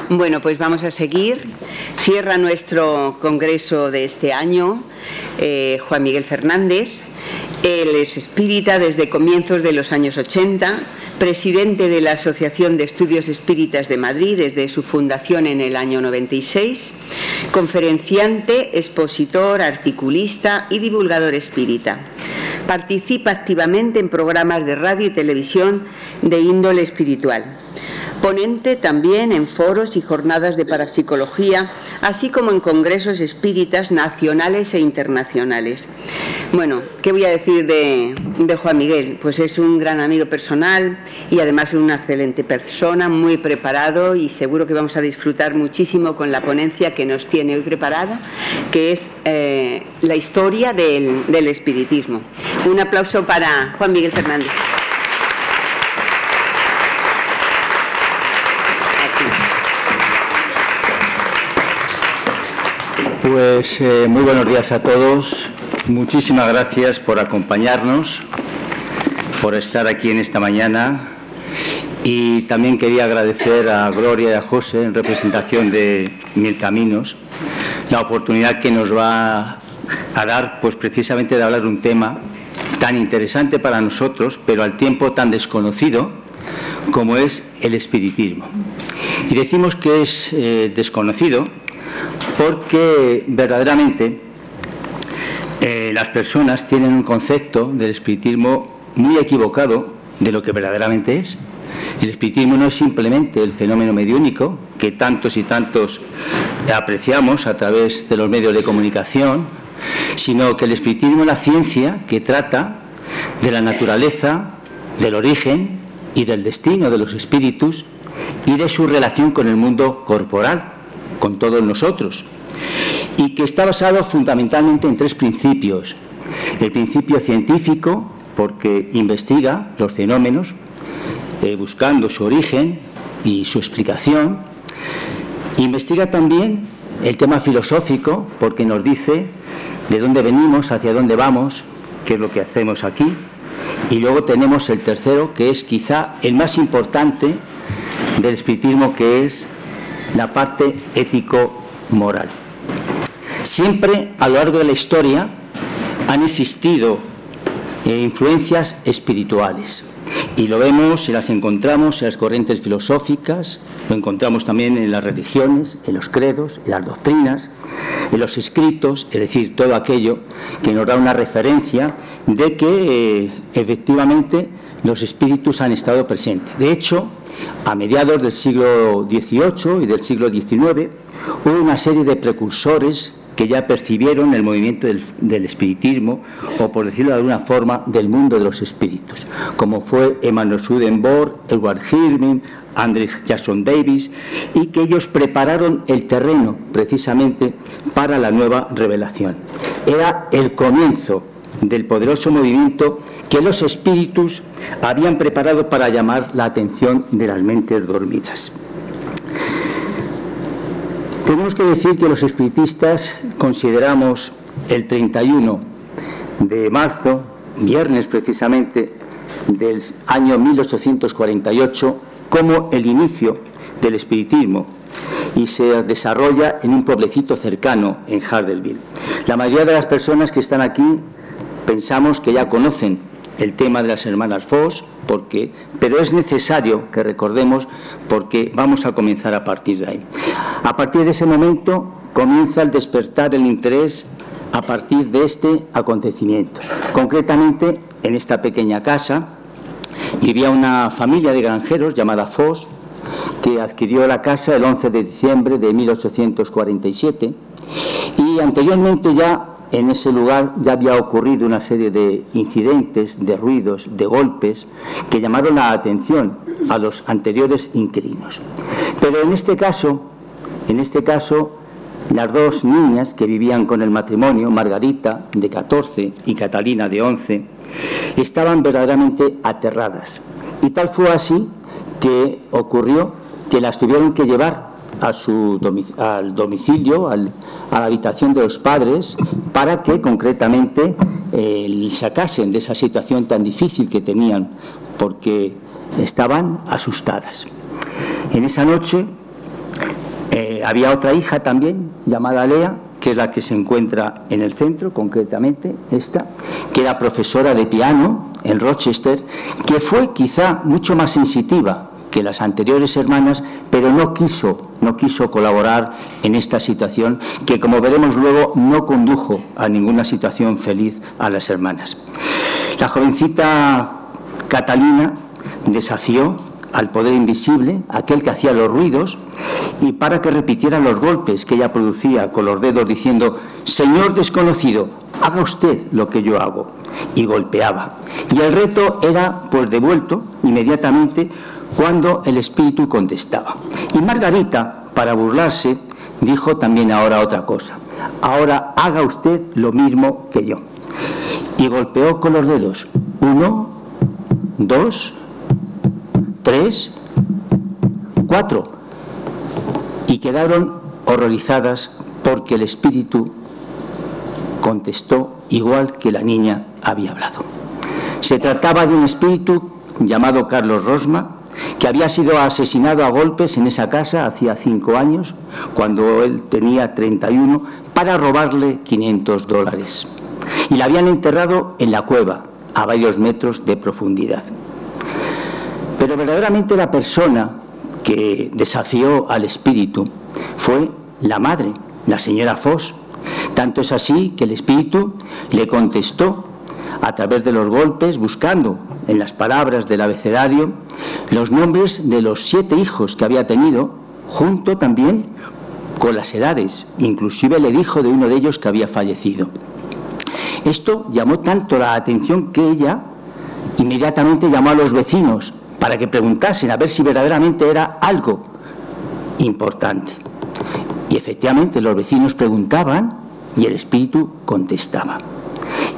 Bueno, pues vamos a seguir. Cierra nuestro congreso de este año Juan Miguel Fernández. Él es espírita desde comienzos de los años 80, presidente de la Asociación de Estudios Espíritas de Madrid desde su fundación en el año 96, conferenciante, expositor, articulista y divulgador espírita. Participa activamente en programas de radio y televisión de índole espiritual. Ponente también en foros y jornadas de parapsicología, así como en congresos espíritas nacionales e internacionales. Bueno, ¿qué voy a decir de Juan Miguel? Pues es un gran amigo personal y además es una excelente persona, muy preparado, y seguro que vamos a disfrutar muchísimo con la ponencia que nos tiene hoy preparada, que es la historia del espiritismo. Un aplauso para Juan Miguel Fernández. Pues muy buenos días a todos. Muchísimas gracias por acompañarnos, por estar aquí en esta mañana. Y también quería agradecer a Gloria y a José, en representación de Mil Caminos, la oportunidad que nos va a dar, pues precisamente de hablar de un tema tan interesante para nosotros, pero al tiempo tan desconocido como es el espiritismo. Y decimos que es desconocido porque verdaderamente las personas tienen un concepto del espiritismo muy equivocado de lo que verdaderamente es. El espiritismo no es simplemente el fenómeno mediúnico que tantos y tantos apreciamos a través de los medios de comunicación, sino que el espiritismo es la ciencia que trata de la naturaleza, del origen y del destino de los espíritus y de su relación con el mundo corporal, con todos nosotros, y que está basado fundamentalmente en tres principios. El principio científico, porque investiga los fenómenos, buscando su origen y su explicación. Investiga también el tema filosófico, porque nos dice de dónde venimos, hacia dónde vamos, qué es lo que hacemos aquí. Y luego tenemos el tercero, que es quizá el más importante del espiritismo, que es la parte ético-moral. Siempre a lo largo de la historia han existido influencias espirituales, y lo vemos y las encontramos en las corrientes filosóficas, lo encontramos también en las religiones, en los credos, en las doctrinas, en los escritos, es decir, todo aquello que nos da una referencia de que efectivamente los espíritus han estado presentes. De hecho, a mediados del siglo XVIII y del siglo XIX hubo una serie de precursores que ya percibieron el movimiento del espiritismo, o por decirlo de alguna forma, del mundo de los espíritus, como fue Emanuel Swedenborg, Edward Hirschman, Andrew Jackson Davis, y que ellos prepararon el terreno precisamente para la nueva revelación. Era el comienzo del poderoso movimiento que los espíritus habían preparado para llamar la atención de las mentes dormidas. Tenemos que decir que los espiritistas consideramos el 31 de marzo, viernes precisamente, del año 1848, como el inicio del espiritismo, y se desarrolla en un pueblecito cercano, en Harderville. La mayoría de las personas que están aquí pensamos que ya conocen el tema de las hermanas Foss, pero es necesario que recordemos, porque vamos a comenzar a partir de ahí. A partir de ese momento comienza el despertar el interés a partir de este acontecimiento. Concretamente, en esta pequeña casa vivía una familia de granjeros llamada Foss, que adquirió la casa el 11 de diciembre de 1847, y anteriormente ya en ese lugar ya había ocurrido una serie de incidentes, de ruidos, de golpes, que llamaron la atención a los anteriores inquilinos. Pero en este caso, las dos niñas que vivían con el matrimonio, Margarita, de 14, y Catalina, de 11, estaban verdaderamente aterradas. Y tal fue así que ocurrió que las tuvieron que llevar al domicilio, a la habitación de los padres, para que concretamente sacasen de esa situación tan difícil que tenían, porque estaban asustadas. En esa noche Había otra hija también, llamada Lea, que es la que se encuentra en el centro, concretamente esta, que era profesora de piano en Rochester, que fue quizá mucho más sensitiva que las anteriores hermanas, pero no quiso colaborar en esta situación que, como veremos luego, no condujo a ninguna situación feliz a las hermanas. La jovencita Catalina desafió al poder invisible, aquel que hacía los ruidos, y para que repitiera los golpes que ella producía con los dedos, diciendo: «Señor desconocido, haga usted lo que yo hago», y golpeaba. Y el reto era pues devuelto inmediatamente cuando el espíritu contestaba. Y Margarita, para burlarse, dijo también ahora otra cosa: «Ahora haga usted lo mismo que yo». Y golpeó con los dedos: 1, 2, 3, 4, y quedaron horrorizadas porque el espíritu contestó igual que la niña había hablado. Se trataba de un espíritu llamado Carlos Rosma, que había sido asesinado a golpes en esa casa hacía 5 años, cuando él tenía 31, para robarle $500. Y la habían enterrado en la cueva, a varios metros de profundidad. Pero verdaderamente la persona que desafió al espíritu fue la madre, la señora Foss. Tanto es así que el espíritu le contestó a través de los golpes, buscando en las palabras del abecedario los nombres de los 7 hijos que había tenido, junto también con las edades. Inclusive le dijo de uno de ellos que había fallecido. Esto llamó tanto la atención que ella inmediatamente llamó a los vecinos para que preguntasen a ver si verdaderamente era algo importante. Y efectivamente los vecinos preguntaban y el espíritu contestaba.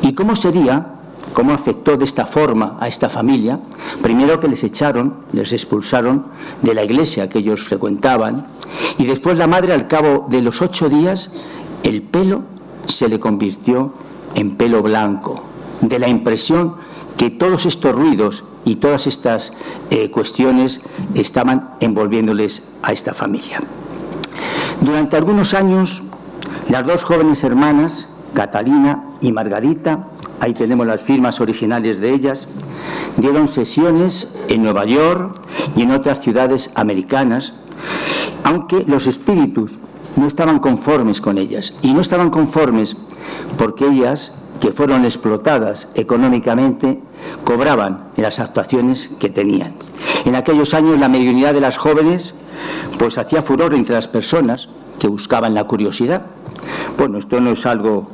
¿Y cómo sería? ¿Cómo afectó de esta forma a esta familia? Primero que les expulsaron de la iglesia que ellos frecuentaban, y después la madre, al cabo de los 8 días, el pelo se le convirtió en pelo blanco, de la impresión que todos estos ruidos y todas estas cuestiones estaban envolviéndoles a esta familia. Durante algunos años, las 2 jóvenes hermanas, Catalina y Margarita, ahí tenemos las firmas originales de ellas, dieron sesiones en Nueva York y en otras ciudades americanas, aunque los espíritus no estaban conformes con ellas. Y no estaban conformes porque ellas, que fueron explotadas económicamente, cobraban en las actuaciones que tenían. En aquellos años la mediunidad de las jóvenes pues hacía furor entre las personas que buscaban la curiosidad. Bueno, esto no es algo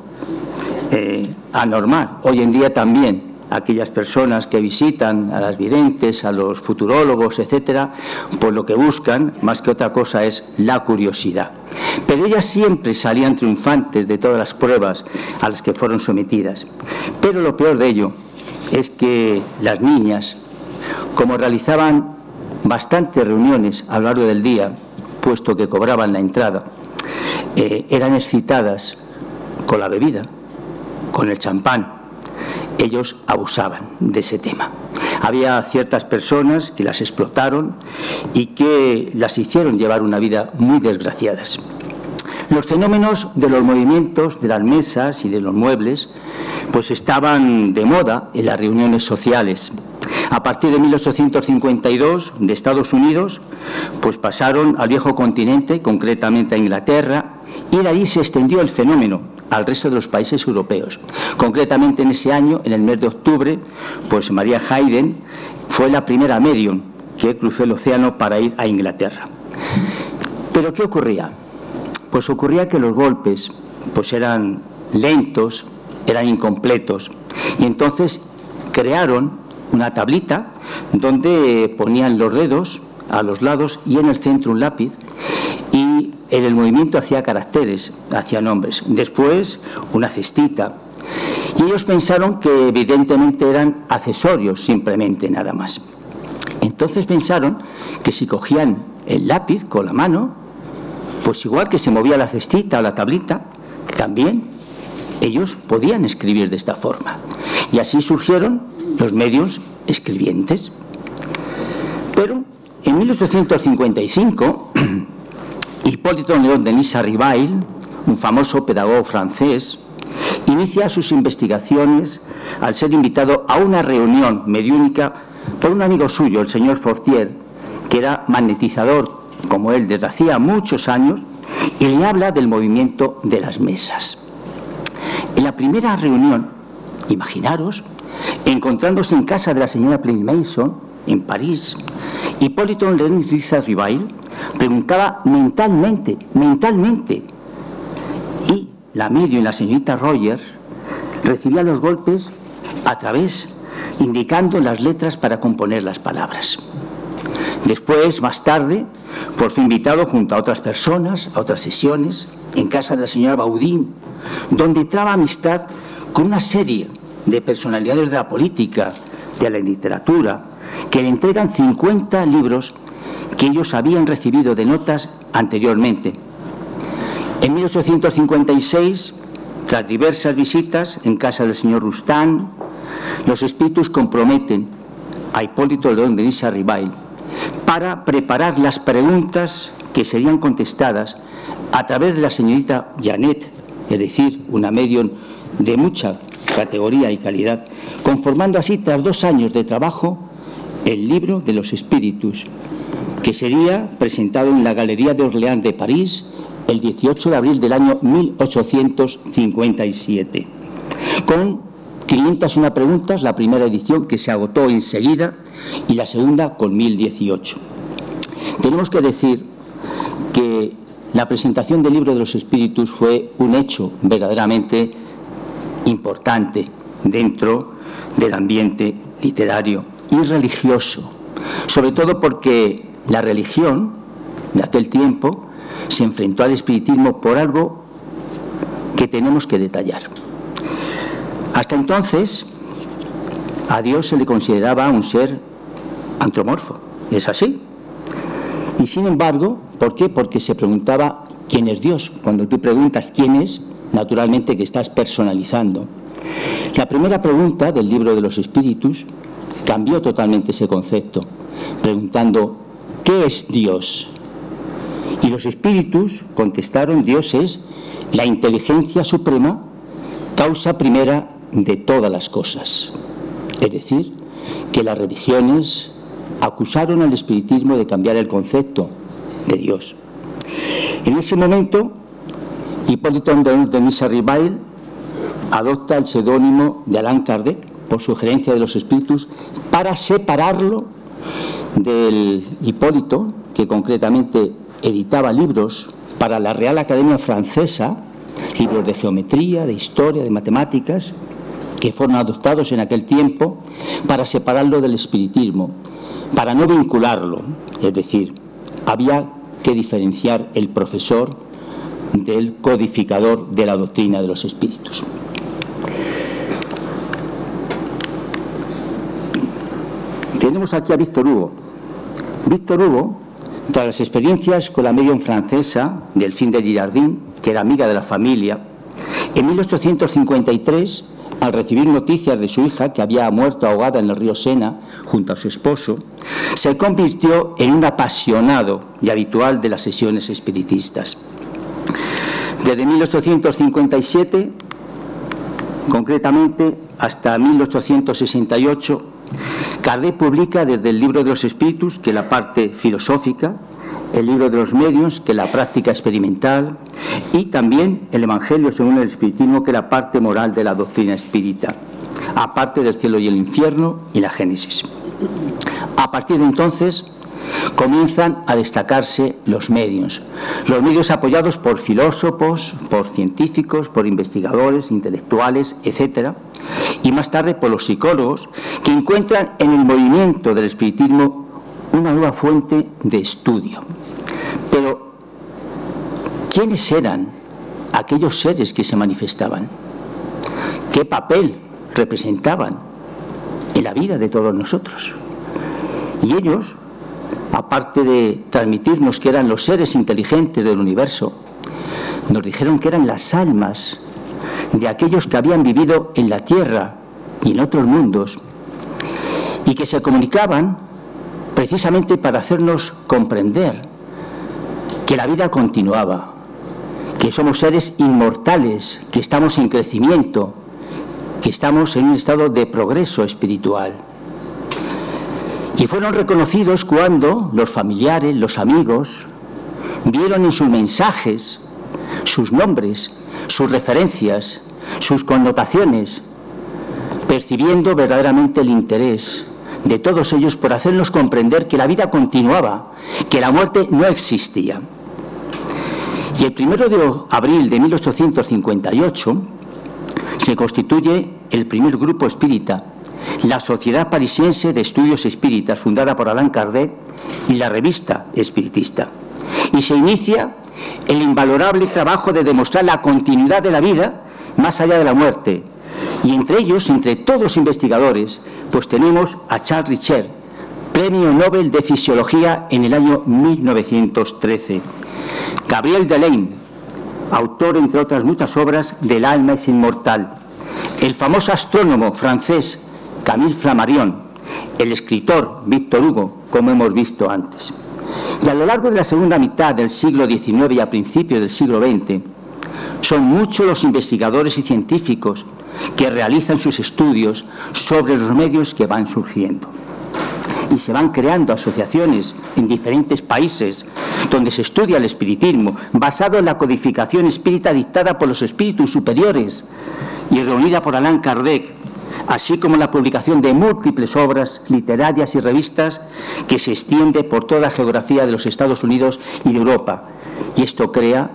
anormal. Hoy en día también aquellas personas que visitan a las videntes, a los futurólogos, etcétera, pues lo que buscan más que otra cosa es la curiosidad. Pero ellas siempre salían triunfantes de todas las pruebas a las que fueron sometidas. Pero lo peor de ello es que las niñas, como realizaban bastantes reuniones a lo largo del día, puesto que cobraban la entrada, eran excitadas con la bebida, con el champán. Ellos abusaban de ese tema. Había ciertas personas que las explotaron y que las hicieron llevar una vida muy desgraciadas. Los fenómenos de los movimientos, de las mesas y de los muebles, pues estaban de moda en las reuniones sociales. A partir de 1852, de Estados Unidos, pues pasaron al viejo continente, concretamente a Inglaterra, y de ahí se extendió el fenómeno al resto de los países europeos. Concretamente en ese año, en el mes de octubre, pues María Hayden fue la primera medium que cruzó el océano para ir a Inglaterra. ¿Pero qué ocurría? Pues ocurría que los golpes pues eran lentos, eran incompletos, y entonces crearon una tablita donde ponían los dedos a los lados y en el centro un lápiz, y en el movimiento hacía caracteres, hacía nombres. Después una cestita, y ellos pensaron que evidentemente eran accesorios, simplemente, nada más. Entonces pensaron que si cogían el lápiz con la mano, pues igual que se movía la cestita o la tablita, también ellos podían escribir de esta forma. Y así surgieron los medios escribientes. Pero en 1855 Hipólito León Denis Rivail, un famoso pedagogo francés, inicia sus investigaciones al ser invitado a una reunión mediúnica por un amigo suyo, el señor Fortier, que era magnetizador como él desde hacía muchos años, y le habla del movimiento de las mesas. En la primera reunión, imaginaros, encontrándose en casa de la señora Plain Mason, en París, Hipólito León Denis Rivail preguntaba mentalmente, y la medium, la señorita Rogers, recibía los golpes a través, indicando las letras para componer las palabras. Después, más tarde, por fue invitado junto a otras personas, a otras sesiones, en casa de la señora Baudin, donde traba amistad con una serie de personalidades de la política, de la literatura, que le entregan 50 libros que ellos habían recibido de notas anteriormente. En 1856, tras diversas visitas en casa del señor Rostand, los espíritus comprometen a Hipólito León Denis Rivail para preparar las preguntas que serían contestadas a través de la señorita Janet, es decir, una medium de mucha categoría y calidad, conformando así, tras 2 años de trabajo, el libro de los espíritus, que sería presentado en la Galería de Orleans de París el 18 de abril del año 1857, con 501 preguntas, la primera edición, que se agotó enseguida, y la segunda con 1018. Tenemos que decir que la presentación del libro de los espíritus fue un hecho verdaderamente importante dentro del ambiente literario y religioso, sobre todo porque la religión de aquel tiempo se enfrentó al espiritismo por algo que tenemos que detallar. Hasta entonces, a Dios se le consideraba un ser antropomorfo, ¿es así? Y sin embargo, ¿por qué? Porque se preguntaba quién es Dios. Cuando tú preguntas quién es, naturalmente que estás personalizando. La primera pregunta del libro de los espíritus cambió totalmente ese concepto, preguntando ¿qué es Dios? Y los espíritus contestaron: Dios es la inteligencia suprema, causa primera de todas las cosas. Es decir, que las religiones acusaron al espiritismo de cambiar el concepto de Dios. En ese momento, Hipólito León Denis Rivail adopta el seudónimo de Allan Kardec, por sugerencia de los espíritus, para separarlo del Hipólito, que concretamente editaba libros para la Real Academia Francesa, libros de geometría, de historia, de matemáticas, que fueron adoptados en aquel tiempo, para separarlo del espiritismo, para no vincularlo. Es decir, había que diferenciar el profesor del codificador de la doctrina de los espíritus. Tenemos aquí a Víctor Hugo. Víctor Hugo, tras las experiencias con la medium francesa, Delphine de Girardin, que era amiga de la familia, en 1853, al recibir noticias de su hija, que había muerto ahogada en el río Sena junto a su esposo, se convirtió en un apasionado y habitual de las sesiones espiritistas. Desde 1857, concretamente hasta 1868, Kardec publica desde el libro de los espíritus, que es la parte filosófica, el libro de los medios, que es la práctica experimental, y también el Evangelio según el espiritismo, que es la parte moral de la doctrina espírita, aparte del cielo y el infierno y la Génesis. A partir de entonces comienzan a destacarse los medios apoyados por filósofos, por científicos, por investigadores, intelectuales, etcétera, y más tarde por los psicólogos, que encuentran en el movimiento del espiritismo una nueva fuente de estudio. Pero, ¿quiénes eran aquellos seres que se manifestaban? ¿Qué papel representaban en la vida de todos nosotros? Y ellos, aparte de transmitirnos que eran los seres inteligentes del universo, nos dijeron que eran las almas de aquellos que habían vivido en la Tierra y en otros mundos, y que se comunicaban precisamente para hacernos comprender que la vida continuaba, que somos seres inmortales, que estamos en crecimiento, que estamos en un estado de progreso espiritual. Y fueron reconocidos cuando los familiares, los amigos, vieron en sus mensajes sus nombres, sus referencias, sus connotaciones, percibiendo verdaderamente el interés de todos ellos por hacernos comprender que la vida continuaba, que la muerte no existía. Y el 1 de abril de 1858 se constituye el primer grupo espírita, la Sociedad Parisiense de Estudios Espíritas, fundada por Allan Kardec, y la Revista Espiritista. Y se inicia el invalorable trabajo de demostrar la continuidad de la vida más allá de la muerte. Y entre ellos, entre todos los investigadores, pues tenemos a Charles Richer, Premio Nobel de Fisiología en el año 1913. Gabriel Delaine, autor, entre otras muchas obras, del alma es inmortal. El famoso astrónomo francés Camille Flammarion, el escritor Víctor Hugo, como hemos visto antes. Y a lo largo de la segunda mitad del siglo XIX y a principios del siglo XX, son muchos los investigadores y científicos que realizan sus estudios sobre los medios que van surgiendo. Y se van creando asociaciones en diferentes países donde se estudia el espiritismo, basado en la codificación espírita dictada por los espíritus superiores y reunida por Allan Kardec, así como la publicación de múltiples obras literarias y revistas que se extiende por toda la geografía de los Estados Unidos y de Europa. Y esto crea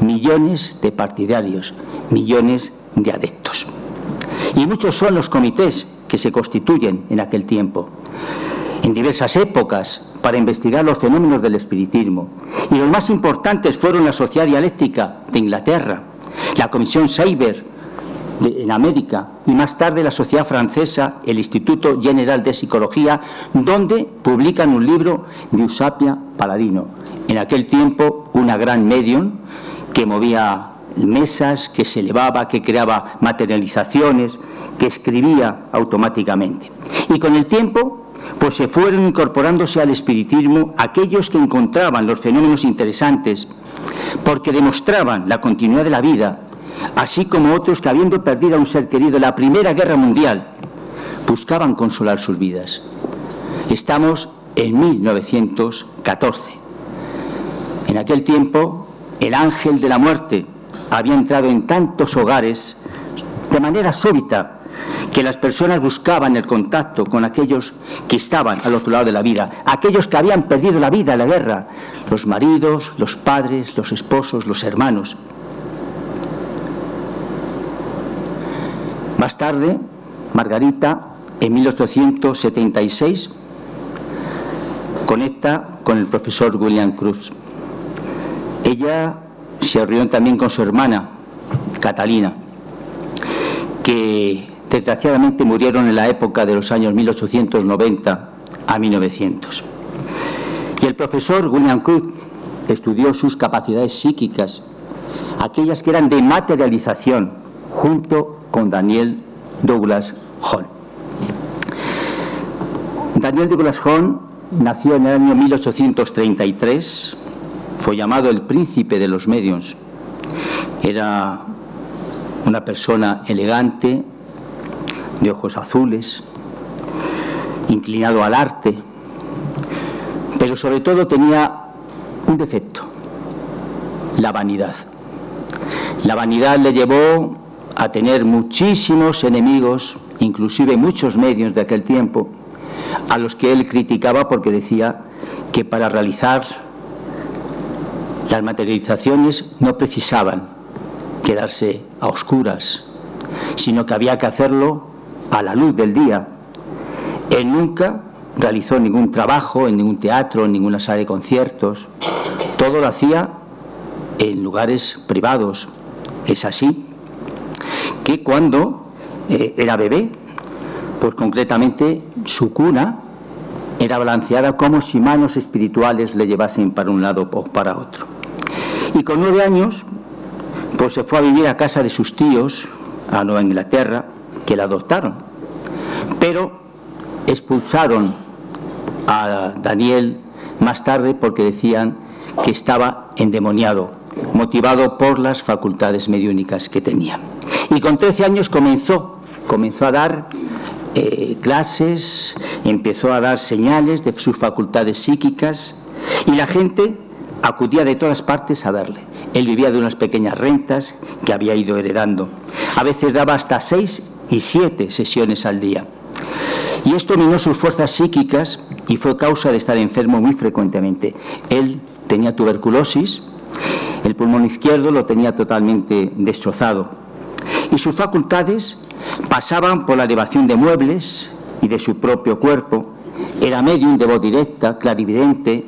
millones de partidarios, millones de adeptos. Y muchos son los comités que se constituyen en aquel tiempo, en diversas épocas, para investigar los fenómenos del espiritismo. Y los más importantes fueron la Sociedad Dialéctica de Inglaterra, la Comisión Seiber en América, y más tarde la Sociedad Francesa, el Instituto General de Psicología, donde publican un libro de Eusapia Paladino, en aquel tiempo una gran medium que movía mesas, que se elevaba, que creaba materializaciones, que escribía automáticamente. Y con el tiempo pues se fueron incorporándose al espiritismo aquellos que encontraban los fenómenos interesantes porque demostraban la continuidad de la vida, así como otros que, habiendo perdido a un ser querido en la Primera Guerra Mundial, buscaban consolar sus vidas. Estamos en 1914. En aquel tiempo, el ángel de la muerte había entrado en tantos hogares de manera súbita que las personas buscaban el contacto con aquellos que estaban al otro lado de la vida, aquellos que habían perdido la vida en la guerra, los maridos, los padres, los esposos, los hermanos. Más tarde, Margarita, en 1876, conecta con el profesor William Crookes. Ella se reunió también con su hermana, Catalina, que desgraciadamente murieron en la época de los años 1890 a 1900. Y el profesor William Crookes estudió sus capacidades psíquicas, aquellas que eran de materialización, junto con Daniel Douglas Hall. Daniel Douglas Hall nació en el año 1833, fue llamado el príncipe de los mediums. Era una persona elegante, de ojos azules, inclinado al arte, pero sobre todo tenía un defecto: la vanidad. La vanidad le llevó a tener muchísimos enemigos, inclusive muchos medios de aquel tiempo, a los que él criticaba porque decía que para realizar las materializaciones no precisaban quedarse a oscuras, sino que había que hacerlo a la luz del día. Él nunca realizó ningún trabajo en ningún teatro, en ninguna sala de conciertos, todo lo hacía en lugares privados. Es así que cuando era bebé, pues concretamente su cuna era balanceada como si manos espirituales le llevasen para un lado o para otro. Y con 9 años, pues se fue a vivir a casa de sus tíos, a Nueva Inglaterra, que la adoptaron. Pero expulsaron a Daniel más tarde porque decían que estaba endemoniado, motivado por las facultades mediúnicas que tenía. Y con 13 años comenzó a dar clases, empezó a dar señales de sus facultades psíquicas y la gente acudía de todas partes a verle. Él vivía de unas pequeñas rentas que había ido heredando. A veces daba hasta 6 y 7 sesiones al día. Y esto minó sus fuerzas psíquicas y fue causa de estar enfermo muy frecuentemente. Él tenía tuberculosis, el pulmón izquierdo lo tenía totalmente destrozado. Y sus facultades pasaban por la elevación de muebles y de su propio cuerpo. Era medium de voz directa, clarividente,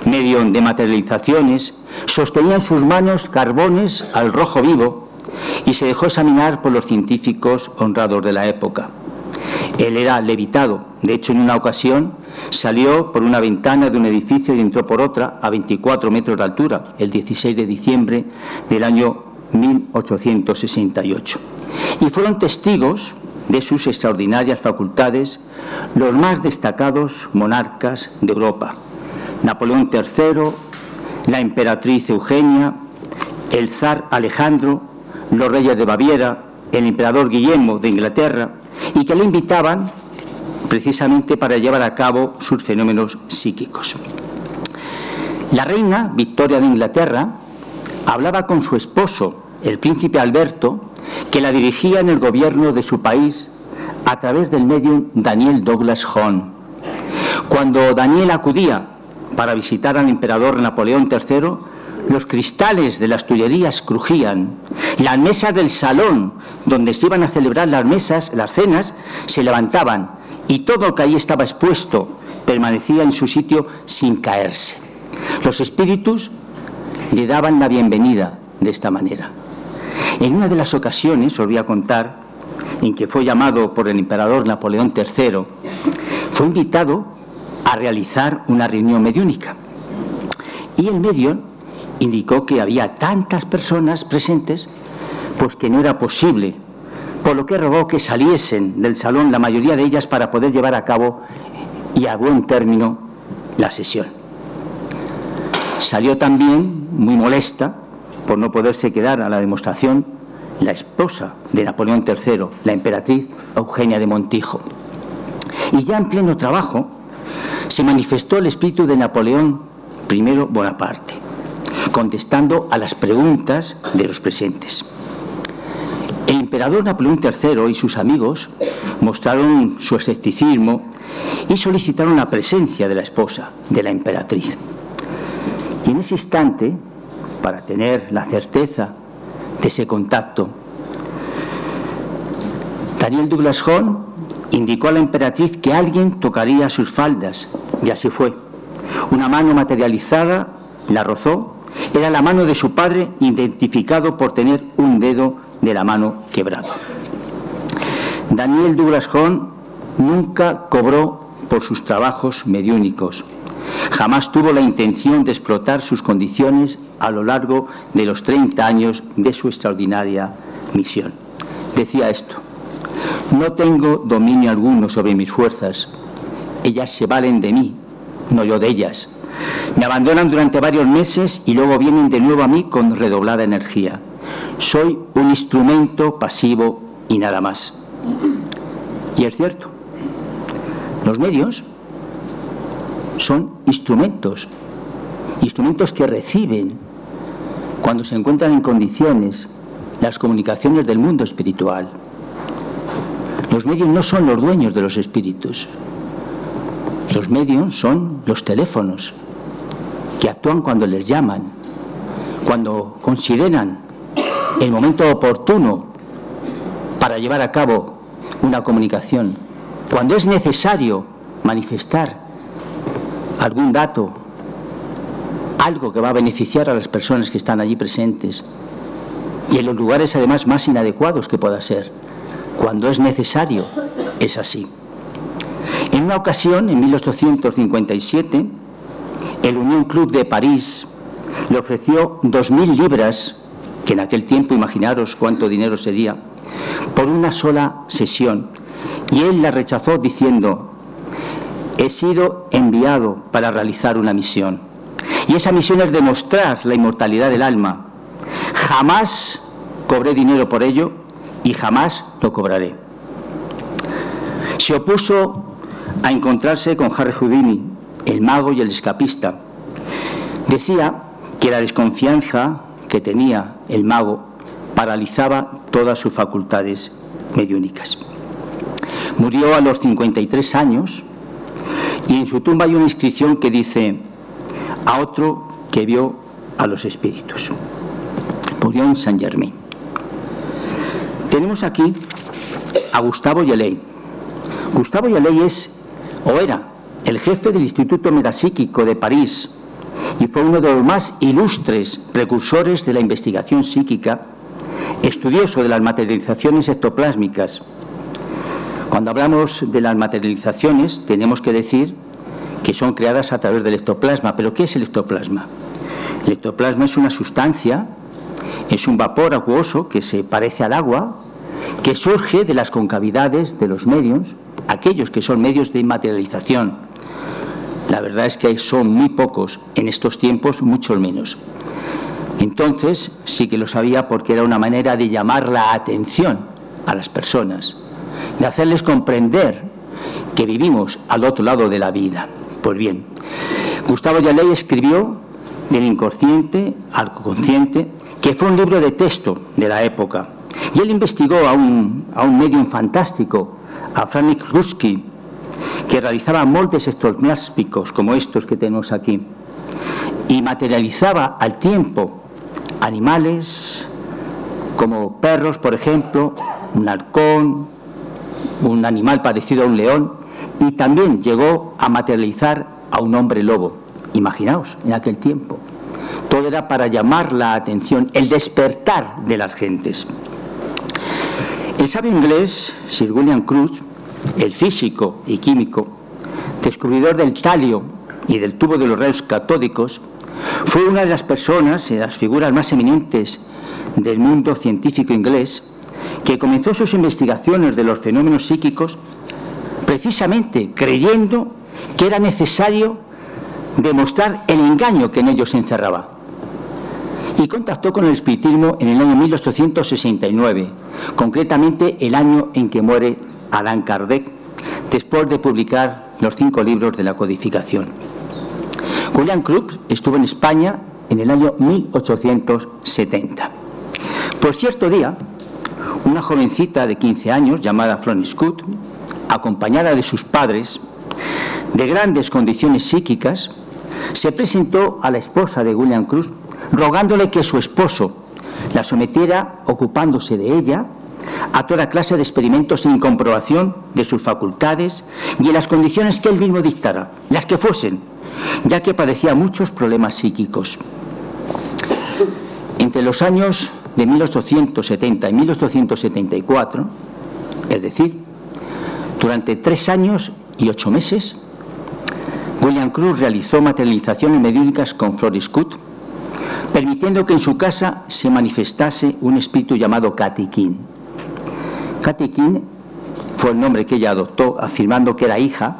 medium de materializaciones, sostenía en sus manos carbones al rojo vivo y se dejó examinar por los científicos honrados de la época. Él era levitado. De hecho, en una ocasión salió por una ventana de un edificio y entró por otra a 24 metros de altura, el 16 de diciembre del año 1868. Y fueron testigos de sus extraordinarias facultades los más destacados monarcas de Europa: Napoleón III, la emperatriz Eugenia, el zar Alejandro, los reyes de Baviera, el emperador Guillermo de Inglaterra, y que le invitaban precisamente para llevar a cabo sus fenómenos psíquicos. La reina Victoria de Inglaterra hablaba con su esposo, el príncipe Alberto, que la dirigía en el gobierno de su país a través del medium Daniel Douglas Home. Cuando Daniel acudía para visitar al emperador Napoleón III, los cristales de las tullerías crujían, las mesas del salón donde se iban a celebrar las cenas, se levantaban y todo lo que allí estaba expuesto permanecía en su sitio sin caerse. Los espíritus le daban la bienvenida de esta manera. En una de las ocasiones, os voy a contar, en que fue llamado por el emperador Napoleón III, fue invitado a realizar una reunión mediúnica. Y el medium indicó que había tantas personas presentes, pues que no era posible, por lo que rogó que saliesen del salón la mayoría de ellas para poder llevar a cabo y a buen término la sesión. Salió también, muy molesta, por no poderse quedar a la demostración, la esposa de Napoleón III, la emperatriz Eugenia de Montijo. Y ya en pleno trabajo se manifestó el espíritu de Napoleón I Bonaparte, contestando a las preguntas de los presentes. El emperador Napoleón III y sus amigos mostraron su escepticismo y solicitaron la presencia de la esposa de la emperatriz. Y en ese instante, para tener la certeza de ese contacto, Daniel Douglas Home indicó a la emperatriz que alguien tocaría sus faldas, y así fue. Una mano materializada la rozó. Era la mano de su padre, identificado por tener un dedo de la mano quebrado. Daniel Douglas Home nunca cobró por sus trabajos mediúnicos. Jamás tuvo la intención de explotar sus condiciones a lo largo de los 30 años de su extraordinaria misión. Decía esto: no tengo dominio alguno sobre mis fuerzas. Ellas se valen de mí, no yo de ellas. Me abandonan durante varios meses y luego vienen de nuevo a mí con redoblada energía. Soy un instrumento pasivo y nada más. Y es cierto, los medios son instrumentos que reciben, cuando se encuentran en condiciones, las comunicaciones del mundo espiritual. Los medios no son los dueños de los espíritus. Los medios son los teléfonos, que actúan cuando les llaman, cuando consideran el momento oportuno para llevar a cabo una comunicación, cuando es necesario manifestar algún dato, algo que va a beneficiar a las personas que están allí presentes, y en los lugares además más inadecuados que pueda ser. Cuando es necesario, es así. En una ocasión, en 1857, el Unión Club de París le ofreció 2.000 libras, que en aquel tiempo, imaginaros cuánto dinero sería, por una sola sesión, y él la rechazó diciendo: he sido enviado para realizar una misión. Y esa misión es demostrar la inmortalidad del alma. Jamás cobré dinero por ello y jamás lo cobraré. Se opuso a encontrarse con Harry Houdini, el mago y el escapista. Decía que la desconfianza que tenía el mago paralizaba todas sus facultades mediúnicas. Murió a los 53 años y en su tumba hay una inscripción que dice: a otro que vio a los espíritus. Murió en Saint-Germain. Tenemos aquí a Gustave Yaley. Gustave Yaley era el jefe del Instituto Metapsíquico de París y fue uno de los más ilustres precursores de la investigación psíquica, estudioso de las materializaciones ectoplásmicas. Cuando hablamos de las materializaciones, tenemos que decir que son creadas a través del ectoplasma. ¿Pero qué es el ectoplasma? El ectoplasma es una sustancia, es un vapor acuoso que se parece al agua, que surge de las concavidades de los medios, aquellos que son medios de materialización. La verdad es que son muy pocos, en estos tiempos mucho menos. Entonces sí que lo sabía, porque era una manera de llamar la atención a las personas, de hacerles comprender que vivimos al otro lado de la vida. Pues bien, Gustave Yaley escribió Del inconsciente al consciente, que fue un libro de texto de la época, y él investigó a un medium fantástico, a Frank Rusky, que realizaba moldes ectoplásmicos como estos que tenemos aquí, y materializaba al tiempo animales como perros, por ejemplo, un halcón, un animal parecido a un león, y también llegó a materializar a un hombre lobo. Imaginaos, en aquel tiempo. Todo era para llamar la atención, el despertar de las gentes. El sabio inglés Sir William Crookes, el físico y químico, descubridor del talio y del tubo de los rayos catódicos, fue una de las personas, de las figuras más eminentes del mundo científico inglés, que comenzó sus investigaciones de los fenómenos psíquicos precisamente creyendo que era necesario demostrar el engaño que en ellos se encerraba. Y contactó con el espiritismo en el año 1869, concretamente el año en que muere Allan Kardec, después de publicar los 5 libros de la codificación. William Crookes estuvo en España en el año 1870. Por cierto día, una jovencita de 15 años llamada Florence Scott, acompañada de sus padres, de grandes condiciones psíquicas, se presentó a la esposa de William Crookes rogándole que su esposo la sometiera, ocupándose de ella, a toda clase de experimentos sin comprobación de sus facultades y en las condiciones que él mismo dictara, las que fuesen, ya que padecía muchos problemas psíquicos. Entre los años de 1870 y 1874, es decir, durante 3 años y 8 meses, William Crookes realizó materializaciones mediúnicas con Florence Scott, permitiendo que en su casa se manifestase un espíritu llamado Cathy King. Cathy King fue el nombre que ella adoptó, afirmando que era hija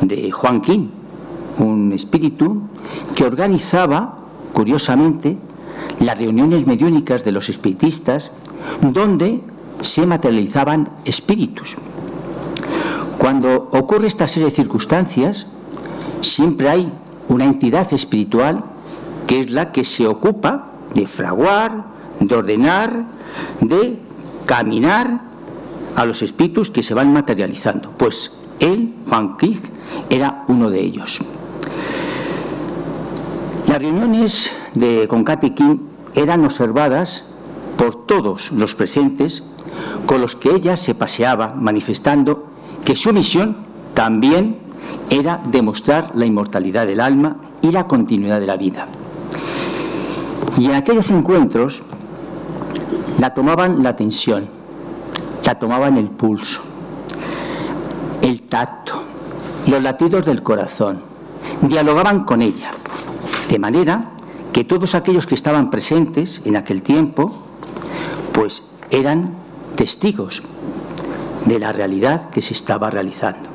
de Juan King, un espíritu que organizaba, curiosamente, las reuniones mediúnicas de los espiritistas, donde se materializaban espíritus. Cuando ocurre esta serie de circunstancias, siempre hay una entidad espiritual que es la que se ocupa de fraguar, de ordenar, de caminar a los espíritus que se van materializando. Pues él, Juan King, era uno de ellos. Las reuniones con Cathy King eran observadas por todos los presentes, con los que ella se paseaba, manifestando que su misión también era demostrar la inmortalidad del alma y la continuidad de la vida. Y en aquellos encuentros la tomaban la tensión, la tomaban el pulso, el tacto, los latidos del corazón, dialogaban con ella, de manera que todos aquellos que estaban presentes en aquel tiempo, pues eran testigos de la realidad que se estaba realizando.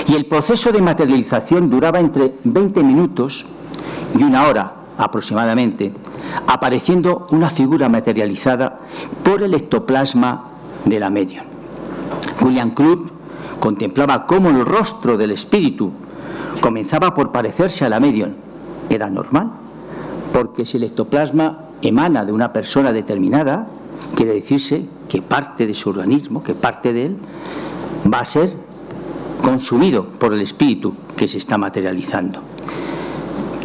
Y el proceso de materialización duraba entre 20 minutos y 1 hora aproximadamente, apareciendo una figura materializada por el ectoplasma de la medium. William Crude contemplaba cómo el rostro del espíritu comenzaba por parecerse a la medium. Era normal, porque si el ectoplasma emana de una persona determinada, quiere decirse que parte de su organismo, que parte de él, va a ser consumido por el espíritu que se está materializando.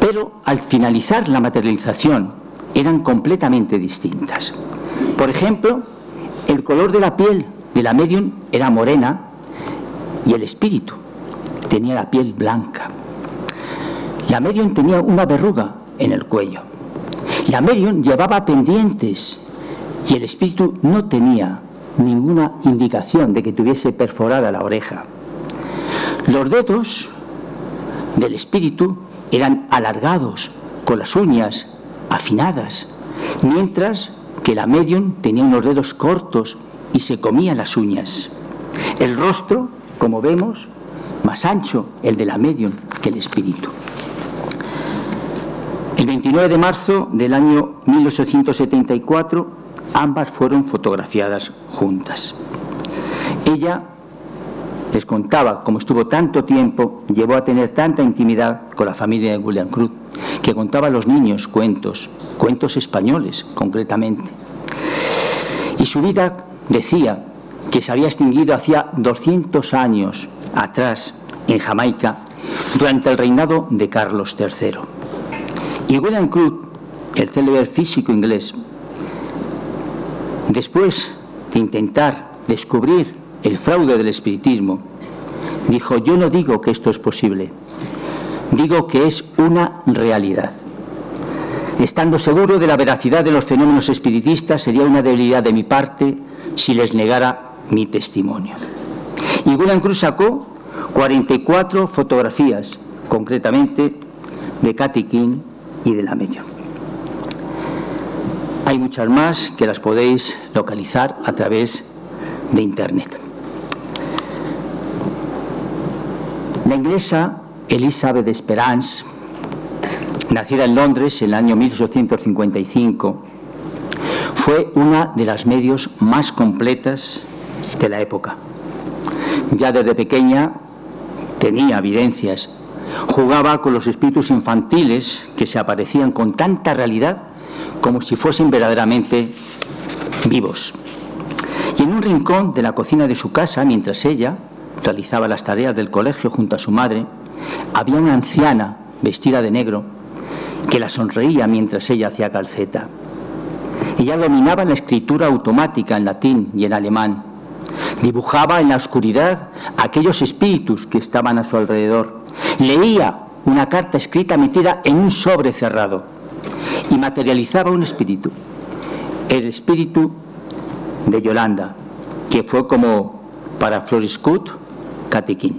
Pero al finalizar la materialización eran completamente distintas. Por ejemplo, el color de la piel de la medium era morena y el espíritu tenía la piel blanca. La medium tenía una verruga en el cuello. La medium llevaba pendientes y el espíritu no tenía ninguna indicación de que tuviese perforada la oreja. Los dedos del espíritu eran alargados, con las uñas afinadas, mientras que la medium tenía unos dedos cortos y se comía las uñas. El rostro, como vemos, más ancho, el de la medium, que el espíritu. El 29 de marzo del año 1874, ambas fueron fotografiadas juntas. Ella les contaba cómo estuvo tanto tiempo, llevó a tener tanta intimidad con la familia de William Crude, que contaba a los niños cuentos españoles concretamente. Y su vida, decía, que se había extinguido hacía 200 años atrás en Jamaica, durante el reinado de Carlos III. Y William Crude, el célebre físico inglés, después de intentar descubrir el fraude del espiritismo, dijo: yo no digo que esto es posible, digo que es una realidad. Estando seguro de la veracidad de los fenómenos espiritistas, sería una debilidad de mi parte si les negara mi testimonio. Y William Crude sacó 44 fotografías, concretamente de Kathy King y de la medium. Hay muchas más que las podéis localizar a través de Internet. La inglesa Elizabeth Esperance, nacida en Londres en el año 1855, fue una de las medios más completas de la época. Ya desde pequeña tenía evidencias, jugaba con los espíritus infantiles que se aparecían con tanta realidad como si fuesen verdaderamente vivos. Y en un rincón de la cocina de su casa, mientras ella realizaba las tareas del colegio junto a su madre, había una anciana vestida de negro que la sonreía mientras ella hacía calceta. Ella dominaba la escritura automática en latín y en alemán. Dibujaba en la oscuridad aquellos espíritus que estaban a su alrededor. Leía una carta escrita metida en un sobre cerrado y materializaba un espíritu, el espíritu de Yolanda, que fue como para Florence Scott, Kathy King.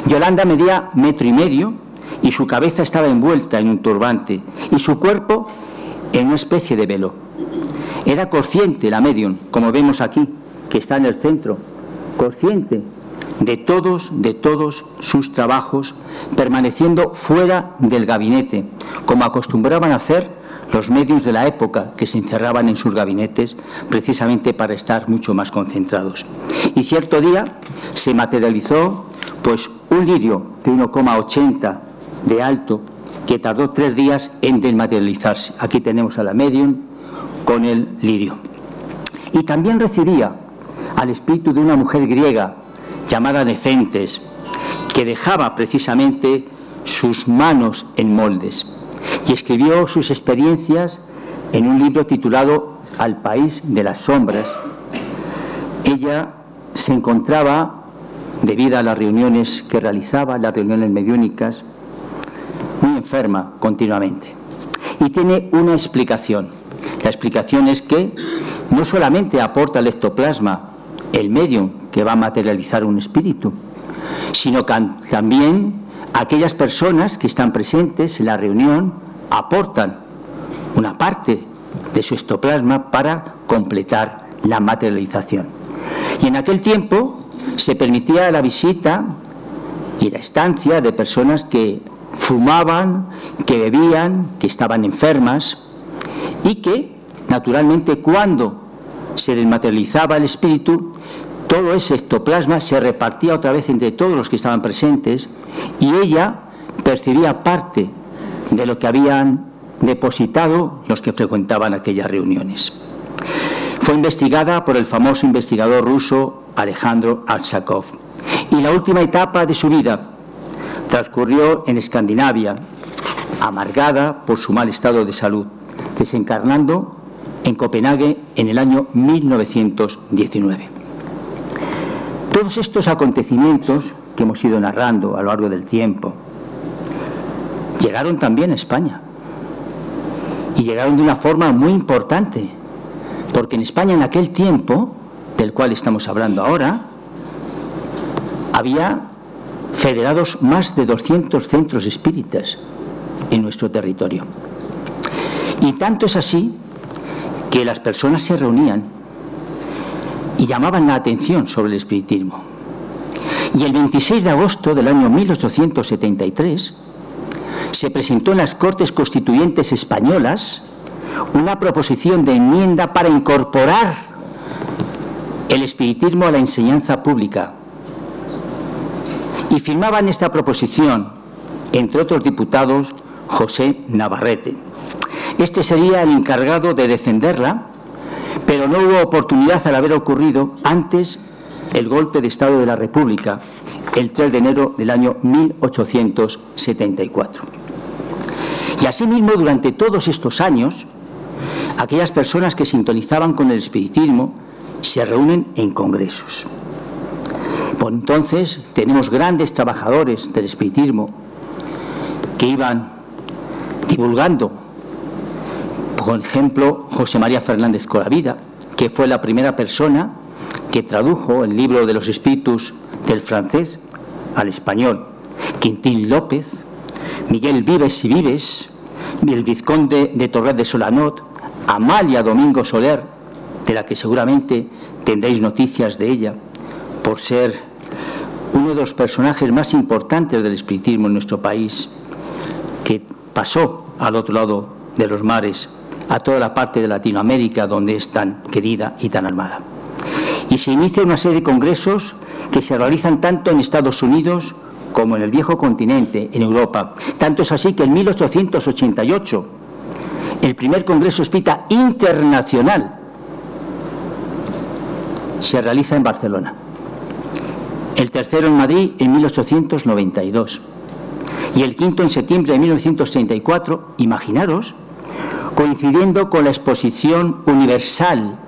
Yolanda medía 1,5 metros y su cabeza estaba envuelta en un turbante y su cuerpo en una especie de velo. Era consciente la medium, como vemos aquí, que está en el centro, consciente de todos sus trabajos, permaneciendo fuera del gabinete, como acostumbraban a hacer los medios de la época, que se encerraban en sus gabinetes precisamente para estar mucho más concentrados. Y cierto día se materializó pues un lirio de 1,80 de alto que tardó 3 días en desmaterializarse. Aquí tenemos a la medium con el lirio. Y también recibía al espíritu de una mujer griega llamada Nefentes, que dejaba precisamente sus manos en moldes, y escribió sus experiencias en un libro titulado Al país de las sombras. Ella se encontraba, debido a las reuniones que realizaba, las reuniones mediúnicas, muy enferma continuamente. Y tiene una explicación. La explicación es que no solamente aporta el ectoplasma, el medium que va a materializar un espíritu, sino que también aquellas personas que están presentes en la reunión aportan una parte de su ectoplasma para completar la materialización. Y en aquel tiempo se permitía la visita y la estancia de personas que fumaban, que bebían, que estaban enfermas y que, naturalmente, cuando se desmaterializaba el espíritu, todo ese ectoplasma se repartía otra vez entre todos los que estaban presentes y ella percibía parte de lo que habían depositado los que frecuentaban aquellas reuniones. Fue investigada por el famoso investigador ruso Alejandro Aksakov y la última etapa de su vida transcurrió en Escandinavia, amargada por su mal estado de salud, desencarnando en Copenhague en el año 1919. Todos estos acontecimientos que hemos ido narrando a lo largo del tiempo llegaron también a España y llegaron de una forma muy importante, porque en España en aquel tiempo, del cual estamos hablando ahora, había federados más de 200 centros espíritas en nuestro territorio. Y tanto es así que las personas se reunían y llamaban la atención sobre el espiritismo. Y el 26 de agosto del año 1873 se presentó en las Cortes Constituyentes españolas una proposición de enmienda para incorporar el espiritismo a la enseñanza pública. Y firmaban esta proposición, entre otros diputados, José Navarrete. Este sería el encargado de defenderla, pero no hubo oportunidad al haber ocurrido antes el golpe de Estado de la República, el 3 de enero del año 1874. Y asimismo, durante todos estos años, aquellas personas que sintonizaban con el espiritismo se reúnen en congresos. Por entonces tenemos grandes trabajadores del espiritismo que iban divulgando. Por ejemplo, José María Fernández Coravida, que fue la primera persona que tradujo el libro de los espíritus del francés al español. Quintín López, Miguel Vives y Vives, el vizconde de Torres de Solanot, Amalia Domingo Soler, de la que seguramente tendréis noticias de ella, por ser uno de los personajes más importantes del espiritismo en nuestro país, que pasó al otro lado de los mares, a toda la parte de Latinoamérica donde es tan querida y tan amada. Y se inicia una serie de congresos que se realizan tanto en Estados Unidos como en el viejo continente, en Europa. Tanto es así que en 1888, el primer Congreso Espírita Internacional se realiza en Barcelona. El tercero en Madrid en 1892 y el quinto en septiembre de 1934, imaginaros, coincidiendo con la exposición universal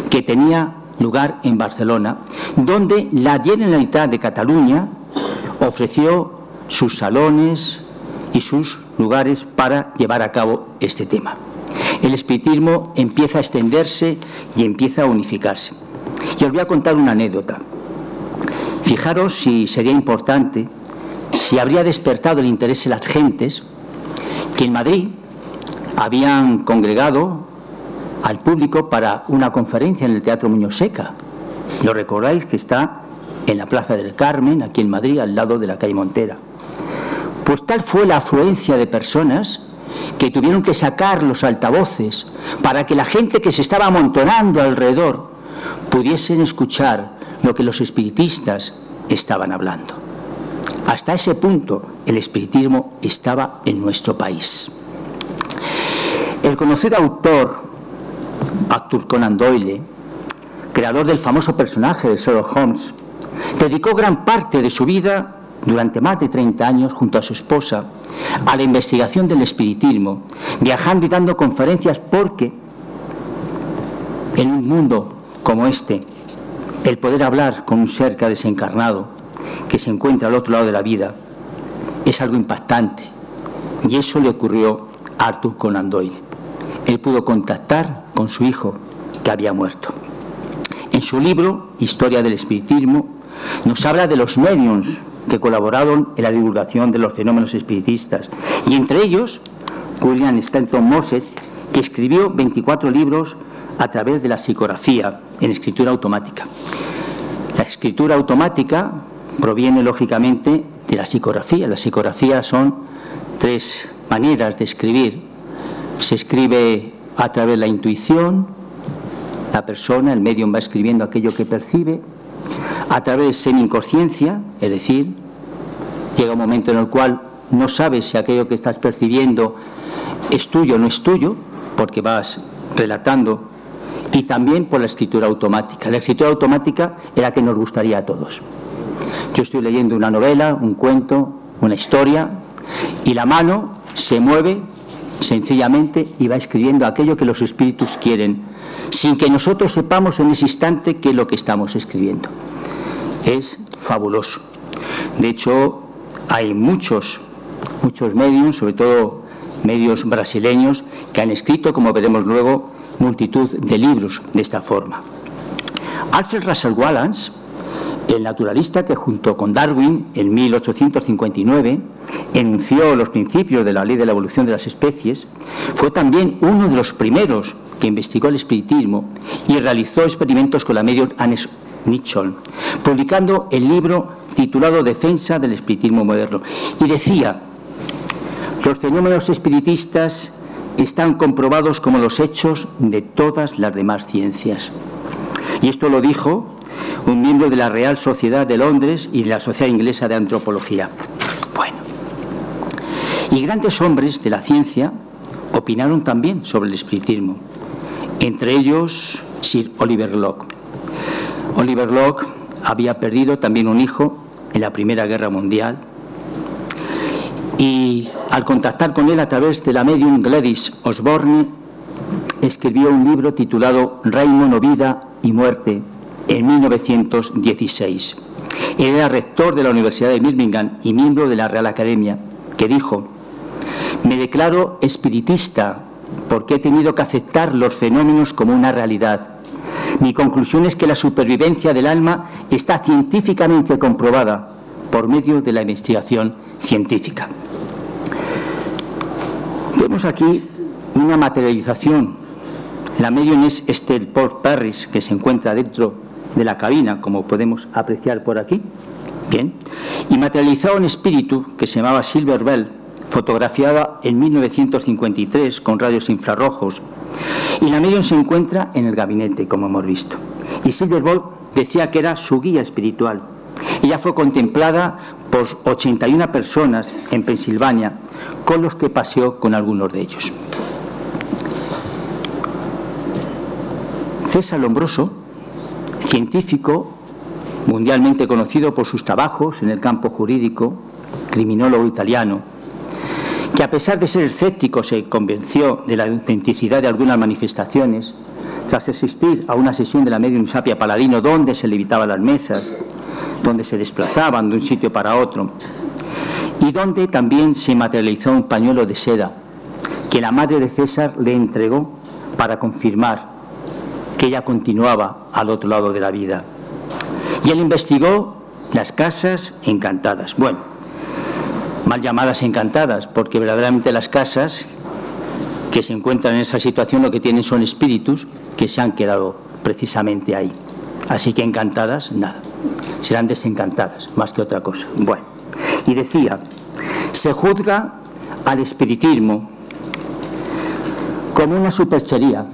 que tenía lugar en Barcelona, donde la Generalitat de Cataluña ofreció sus salones y sus lugares para llevar a cabo este tema. El espiritismo empieza a extenderse y empieza a unificarse. Y os voy a contar una anécdota. Fijaros si sería importante, si habría despertado el interés de las gentes, que en Madrid habían congregado al público para una conferencia en el Teatro Muñoz Seca. ¿Lo recordáis? Que está en la Plaza del Carmen, aquí en Madrid, al lado de la calle Montera. Pues tal fue la afluencia de personas que tuvieron que sacar los altavoces para que la gente que se estaba amontonando alrededor pudiesen escuchar lo que los espiritistas estaban hablando. Hasta ese punto el espiritismo estaba en nuestro país. El conocido autor Arthur Conan Doyle, creador del famoso personaje de Sherlock Holmes, dedicó gran parte de su vida, durante más de 30 años, junto a su esposa, a la investigación del espiritismo, viajando y dando conferencias, porque en un mundo como este, el poder hablar con un ser que ha desencarnado, que se encuentra al otro lado de la vida, es algo impactante. Y eso le ocurrió a Arthur Conan Doyle. Él pudo contactar con su hijo, que había muerto. En su libro, Historia del Espiritismo, nos habla de los médiums que colaboraron en la divulgación de los fenómenos espiritistas, y entre ellos, William Stanton Moses, que escribió 24 libros a través de la psicografía, en escritura automática. La escritura automática proviene, lógicamente, de la psicografía. La psicografía son tres maneras de escribir. Se escribe a través de la intuición, la persona, el medium va escribiendo aquello que percibe, a través de semi-inconsciencia, es decir, llega un momento en el cual no sabes si aquello que estás percibiendo es tuyo o no es tuyo, porque vas relatando, y también por la escritura automática. La escritura automática es la que nos gustaría a todos. Yo estoy leyendo una novela, un cuento, una historia, y la mano se mueve sencillamente y va escribiendo aquello que los espíritus quieren, sin que nosotros sepamos en ese instante qué es lo que estamos escribiendo. Es fabuloso. De hecho, hay muchos medios, sobre todo medios brasileños, que han escrito, como veremos luego, multitud de libros de esta forma. Alfred Russel Wallace, el naturalista que junto con Darwin en 1859 enunció los principios de la ley de la evolución de las especies, fue también uno de los primeros que investigó el espiritismo y realizó experimentos con la medium Anne Nichols, publicando el libro titulado Defensa del espiritismo moderno. Y decía: los fenómenos espiritistas están comprobados como los hechos de todas las demás ciencias. Y esto lo dijo un miembro de la Real Sociedad de Londres y de la Sociedad Inglesa de Antropología. Bueno, y grandes hombres de la ciencia opinaron también sobre el espiritismo, entre ellos Sir Oliver Locke. Oliver Locke había perdido también un hijo en la Primera Guerra Mundial, y al contactar con él a través de la medium Gladys Osborne, escribió un libro titulado Reino, vida y muerte en 1916. Él era rector de la Universidad de Birmingham y miembro de la Real Academia, que dijo: me declaro espiritista porque he tenido que aceptar los fenómenos como una realidad. Mi conclusión es que la supervivencia del alma está científicamente comprobada por medio de la investigación científica. Vemos aquí una materialización. La medium es Esther Paul Parris, que se encuentra dentro de la cabina, como podemos apreciar por aquí. Bien. Y materializó un espíritu que se llamaba Silver Bell, fotografiada en 1953 con rayos infrarrojos. Y la medium se encuentra en el gabinete, como hemos visto. Y Silver Bell decía que era su guía espiritual. Ella fue contemplada por 81 personas en Pensilvania, con los que paseó con algunos de ellos. César Lombroso, científico mundialmente conocido por sus trabajos en el campo jurídico, criminólogo italiano, que a pesar de ser escéptico se convenció de la autenticidad de algunas manifestaciones tras asistir a una sesión de la medium Sapia Paladino, donde se levitaban las mesas, donde se desplazaban de un sitio para otro, y donde también se materializó un pañuelo de seda que la madre de César le entregó para confirmar que ella continuaba al otro lado de la vida. Y él investigó las casas encantadas. Bueno, mal llamadas encantadas, porque verdaderamente las casas que se encuentran en esa situación lo que tienen son espíritus que se han quedado precisamente ahí. Así que encantadas, nada. Serán desencantadas, más que otra cosa. Bueno, y decía: se juzga al espiritismo como una superchería,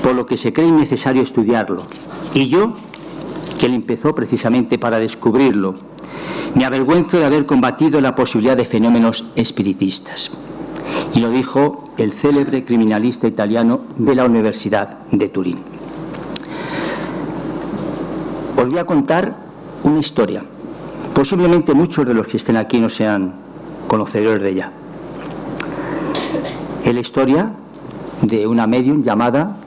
por lo que se cree innecesario estudiarlo. Y yo, que él empezó precisamente para descubrirlo, me avergüenzo de haber combatido la posibilidad de fenómenos espiritistas. Y lo dijo el célebre criminalista italiano de la Universidad de Turín. Os voy a contar una historia. Posiblemente muchos de los que estén aquí no sean conocedores de ella. Es la historia de una medium llamada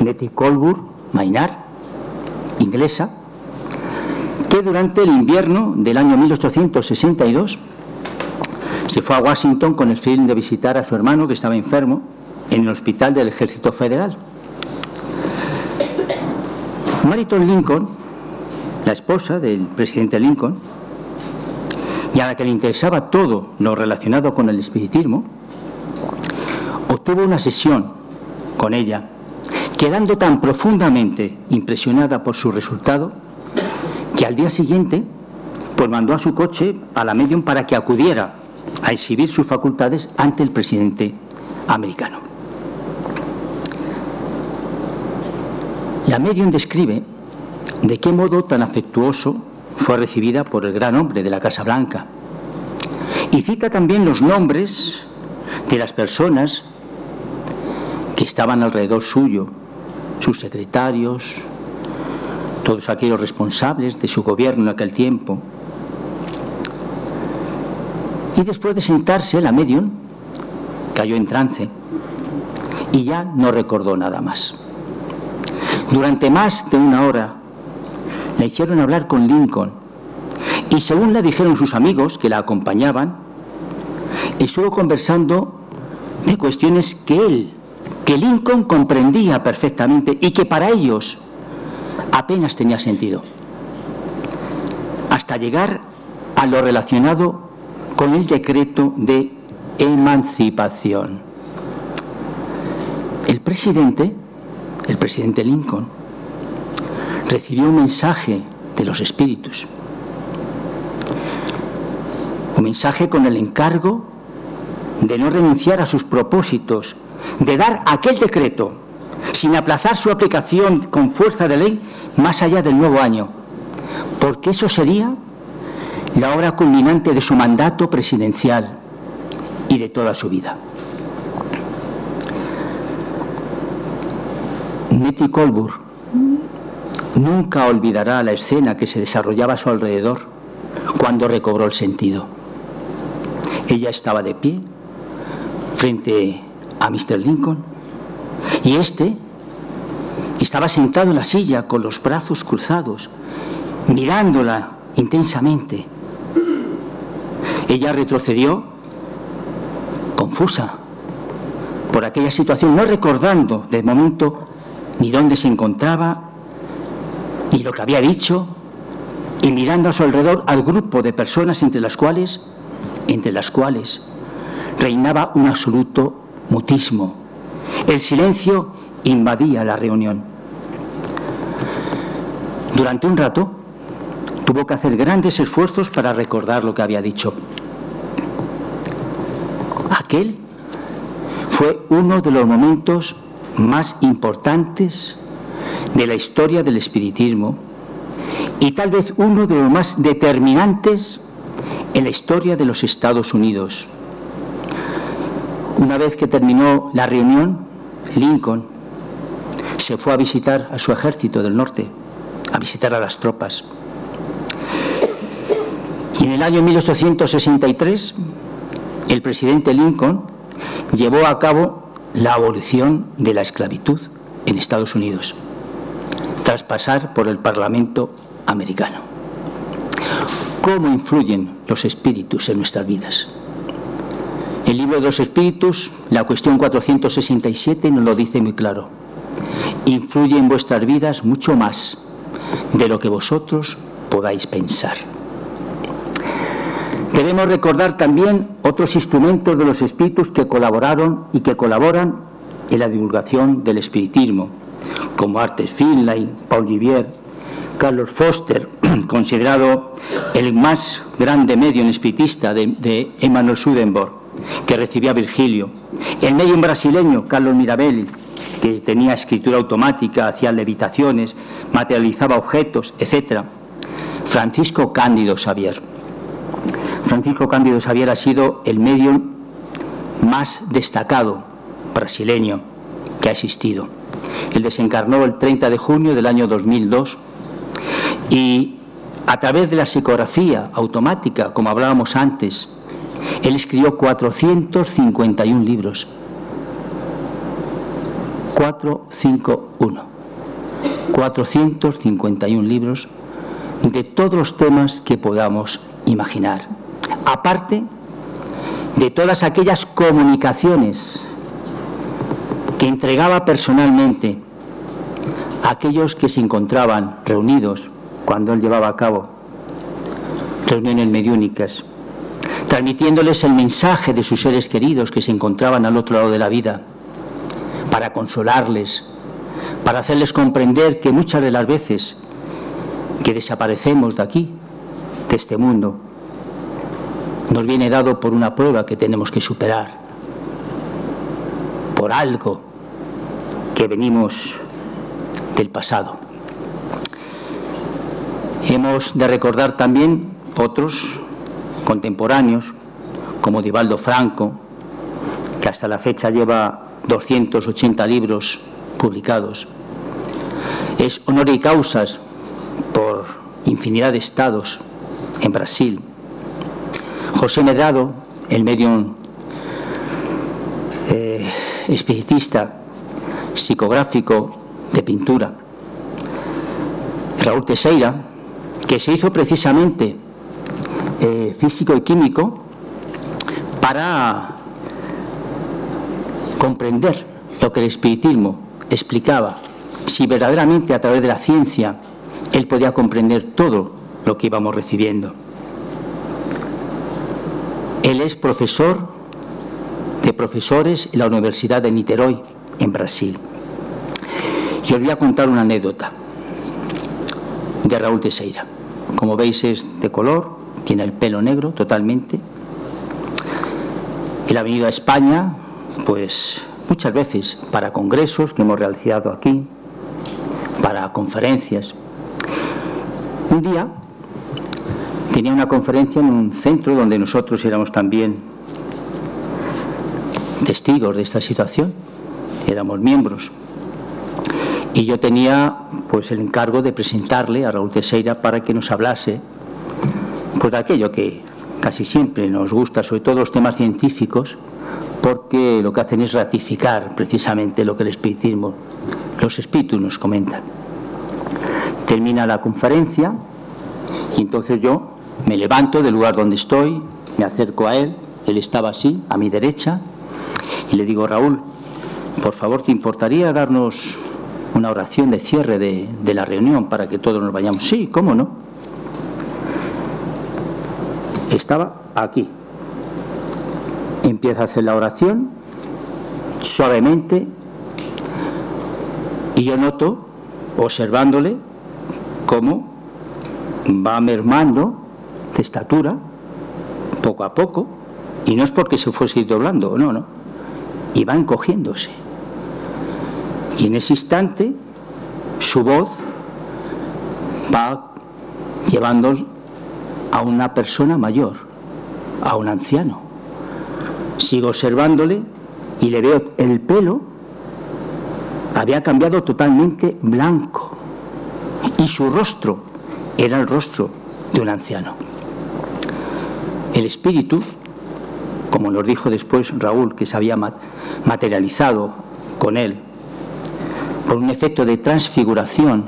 Nettie Colburn Maynard, inglesa, que durante el invierno del año 1862 se fue a Washington con el fin de visitar a su hermano, que estaba enfermo, en el hospital del Ejército Federal. Mariton Lincoln, la esposa del presidente Lincoln, y a la que le interesaba todo lo relacionado con el espiritismo, obtuvo una sesión con ella, quedando tan profundamente impresionada por su resultado que al día siguiente pues mandó a su coche a la medium para que acudiera a exhibir sus facultades ante el presidente americano. La médium describe de qué modo tan afectuoso fue recibida por el gran hombre de la Casa Blanca y cita también los nombres de las personas que estaban alrededor suyo, sus secretarios, todos aquellos responsables de su gobierno en aquel tiempo. Y después de sentarse, la médium cayó en trance y ya no recordó nada más. Durante más de una hora la hicieron hablar con Lincoln y, según le dijeron sus amigos que la acompañaban, estuvo conversando de cuestiones que Lincoln comprendía perfectamente y que para ellos apenas tenía sentido, hasta llegar a lo relacionado con el decreto de emancipación. El presidente Lincoln recibió un mensaje de los espíritus, un mensaje con el encargo de no renunciar a sus propósitos, de dar aquel decreto sin aplazar su aplicación con fuerza de ley más allá del nuevo año, porque eso sería la hora culminante de su mandato presidencial y de toda su vida. Nettie Colbert nunca olvidará la escena que se desarrollaba a su alrededor cuando recobró el sentido. Ella estaba de pie frente a Mr. Lincoln y éste estaba sentado en la silla con los brazos cruzados, mirándola intensamente. Ella retrocedió, confusa por aquella situación, no recordando de momento ni dónde se encontraba, ni lo que había dicho, y mirando a su alrededor al grupo de personas entre las cuales reinaba un absoluto mutismo. El silencio invadía la reunión. Durante un rato tuvo que hacer grandes esfuerzos para recordar lo que había dicho. Aquel fue uno de los momentos más importantes de la historia del espiritismo y tal vez uno de los más determinantes en la historia de los Estados Unidos. Una vez que terminó la reunión, Lincoln se fue a visitar a su ejército del norte, a visitar a las tropas. Y en el año 1863, el presidente Lincoln llevó a cabo la abolición de la esclavitud en Estados Unidos, tras pasar por el Parlamento americano. ¿Cómo influyen los espíritus en nuestras vidas? El libro de los espíritus, la cuestión 467, nos lo dice muy claro. Influye en vuestras vidas mucho más de lo que vosotros podáis pensar. Debemos recordar también otros instrumentos de los espíritus que colaboraron y que colaboran en la divulgación del espiritismo, como Arthur Finlay, Paul Givier, Carlos Foster, considerado el más grande medium espiritista de Emanuel Swedenborg, que recibía a Virgilio, el medium brasileño Carlos Mirabelli, que tenía escritura automática, hacía levitaciones, materializaba objetos, etc. Francisco Cándido Xavier. Francisco Cándido Xavier ha sido el medium más destacado brasileño que ha existido. Él desencarnó el 30 de junio del año 2002 y a través de la psicografía automática, como hablábamos antes, él escribió 451 libros. 451 libros de todos los temas que podamos imaginar. Aparte de todas aquellas comunicaciones que entregaba personalmente a aquellos que se encontraban reunidos cuando él llevaba a cabo reuniones mediúnicas, transmitiéndoles el mensaje de sus seres queridos que se encontraban al otro lado de la vida, para consolarles, para hacerles comprender que muchas de las veces que desaparecemos de aquí, de este mundo, nos viene dado por una prueba que tenemos que superar, por algo que venimos del pasado. Hemos de recordar también otros contemporáneos, como Divaldo Franco, que hasta la fecha lleva 280 libros publicados. Es honoris causa por infinidad de estados en Brasil. José Medrado, el medium espiritista, psicográfico, de pintura. Raúl Teixeira, que se hizo precisamente físico y químico para comprender lo que el espiritismo explicaba, si verdaderamente a través de la ciencia él podía comprender todo lo que íbamos recibiendo. Él es profesor de profesores en la Universidad de Niterói, en Brasil. Y os voy a contar una anécdota de Raúl Teixeira. Como veis, es de color, tiene el pelo negro totalmente. Él ha venido a España, pues muchas veces para congresos que hemos realizado aquí, para conferencias. Un día tenía una conferencia en un centro donde nosotros éramos también testigos de esta situación, éramos miembros. Y yo tenía pues el encargo de presentarle a Raúl Teixeira para que nos hablase pues de aquello que casi siempre nos gusta, sobre todo los temas científicos, porque lo que hacen es ratificar precisamente lo que el espiritismo, los espíritus nos comentan. Termina la conferencia y entonces yo me levanto del lugar donde estoy, me acerco a él estaba así, a mi derecha, y le digo: Raúl, por favor, ¿te importaría darnos una oración de cierre de la reunión para que todos nos vayamos? Sí, ¿cómo no? Estaba aquí. Empieza a hacer la oración suavemente y yo noto, observándole, cómo va mermando de estatura poco a poco, y no es porque se fuese doblando, no, y va encogiéndose. Y en ese instante su voz va llevando a una persona mayor, a un anciano. Sigo observándole y le veo el pelo, había cambiado totalmente blanco, y su rostro era el rostro de un anciano. El espíritu, como nos dijo después Raúl, que se había materializado con él por un efecto de transfiguración,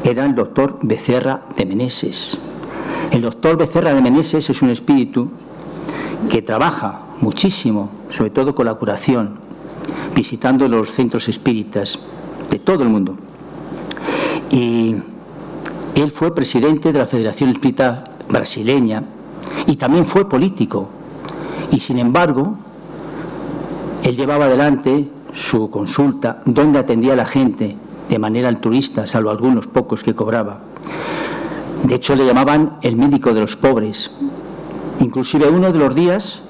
era el doctor Becerra de Meneses. El doctor Becerra de Meneses es un espíritu que trabaja muchísimo, sobre todo con la curación, visitando los centros espíritas de todo el mundo. Y él fue presidente de la Federación Espírita Brasileña y también fue político. Y sin embargo, él llevaba adelante su consulta, donde atendía a la gente de manera altruista, salvo algunos pocos que cobraba. De hecho, le llamaban el médico de los pobres. Inclusive uno de los días,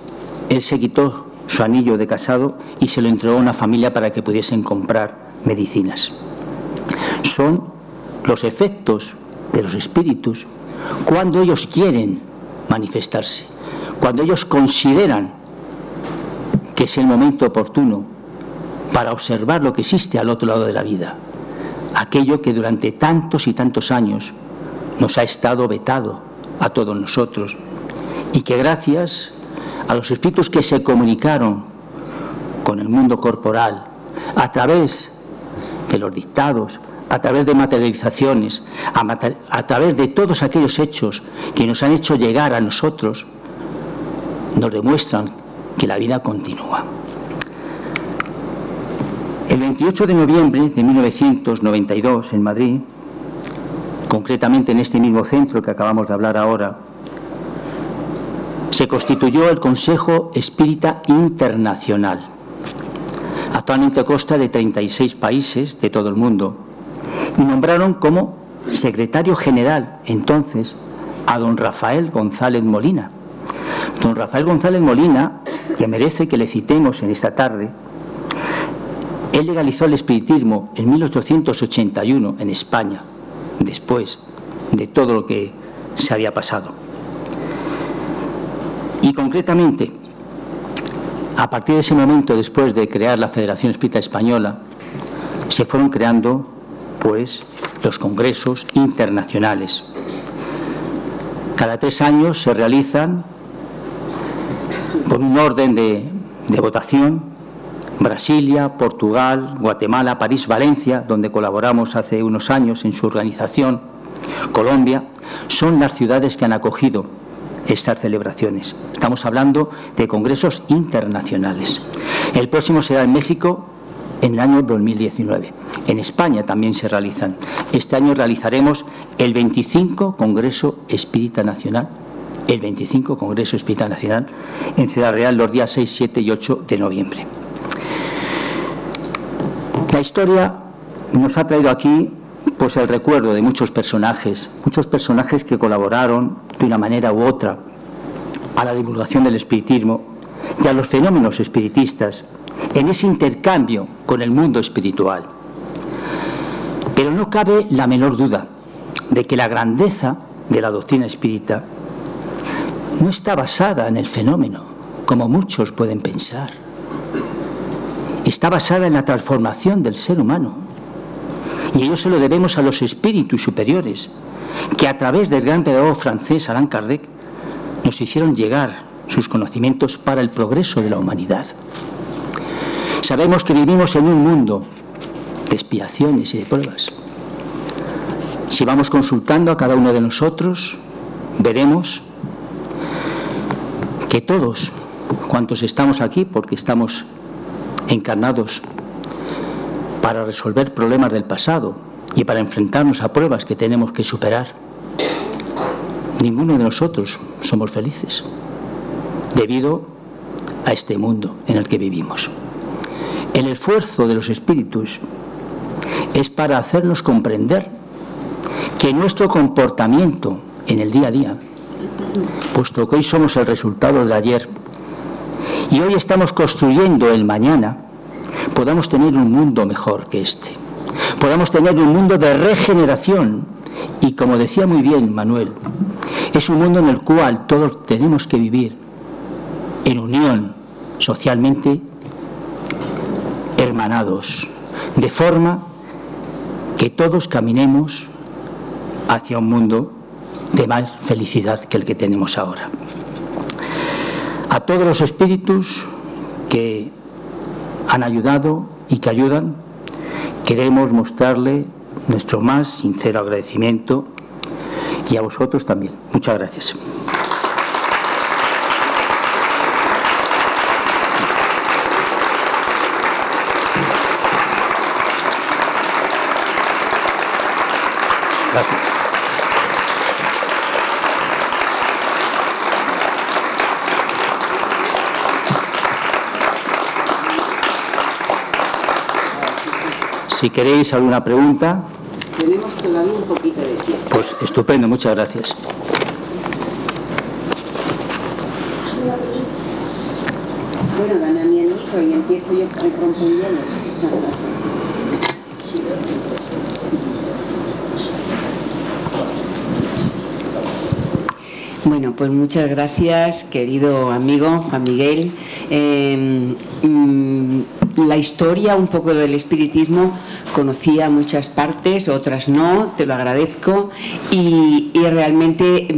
él se quitó su anillo de casado y se lo entregó a una familia para que pudiesen comprar medicinas. Son los efectos de los espíritus cuando ellos quieren manifestarse, cuando ellos consideran que es el momento oportuno para observar lo que existe al otro lado de la vida, aquello que durante tantos y tantos años nos ha estado vetado a todos nosotros, y que gracias a los espíritus que se comunicaron con el mundo corporal a través de los dictados, a través de materializaciones, a través de todos aquellos hechos que nos han hecho llegar a nosotros, nos demuestran que la vida continúa. El 28 de noviembre de 1992, en Madrid, concretamente en este mismo centro que acabamos de hablar ahora, se constituyó el Consejo Espírita Internacional. Actualmente consta de 36 países de todo el mundo, y nombraron como secretario general entonces a don Rafael González Molina, Don Rafael González Molina, que merece que le citemos en esta tarde, él legalizó el espiritismo en 1881 en España, después de todo lo que se había pasado. Y concretamente, a partir de ese momento, después de crear la Federación Espírita Española, se fueron creando, pues, los congresos internacionales. Cada 3 años se realizan por un orden de votación: Brasilia, Portugal, Guatemala, París, Valencia, donde colaboramos hace unos años en su organización, Colombia, son las ciudades que han acogido estas celebraciones. Estamos hablando de congresos internacionales. El próximo será en México en el año 2019. En España también se realizan. Este año realizaremos el 25 Congreso Espírita Nacional, el 25 Congreso Espírita Nacional en Ciudad Real los días 6, 7 y 8 de noviembre. La historia nos ha traído aquí pues el recuerdo de muchos personajes que colaboraron de una manera u otra a la divulgación del espiritismo y a los fenómenos espiritistas en ese intercambio con el mundo espiritual. Pero no cabe la menor duda de que la grandeza de la doctrina espírita no está basada en el fenómeno, como muchos pueden pensar. Está basada en la transformación del ser humano. Y ello se lo debemos a los espíritus superiores, que a través del gran pedagogo francés Allan Kardec nos hicieron llegar sus conocimientos para el progreso de la humanidad. Sabemos que vivimos en un mundo de expiaciones y de pruebas. Si vamos consultando a cada uno de nosotros, veremos que todos cuantos estamos aquí, porque estamos encarnados para resolver problemas del pasado y para enfrentarnos a pruebas que tenemos que superar, ninguno de nosotros somos felices debido a este mundo en el que vivimos. El esfuerzo de los espíritus es para hacernos comprender que nuestro comportamiento en el día a día, puesto que hoy somos el resultado del ayer y hoy estamos construyendo el mañana, podamos tener un mundo mejor que este, podamos tener un mundo de regeneración y, como decía muy bien Manuel, es un mundo en el cual todos tenemos que vivir en unión, socialmente hermanados, de forma que todos caminemos hacia un mundo de más felicidad que el que tenemos ahora. A todos los espíritus que han ayudado y que ayudan, queremos mostrarle nuestro más sincero agradecimiento, y a vosotros también. Muchas gracias. Gracias. Si queréis alguna pregunta. Tenemos todavía un poquito de tiempo. Pues estupendo, muchas gracias. Bueno, dame a mí el micro y empiezo yo con el hielo. Bueno, pues muchas gracias, querido amigo Juan Miguel. La historia un poco del espiritismo conocía muchas partes, otras no, te lo agradezco, y realmente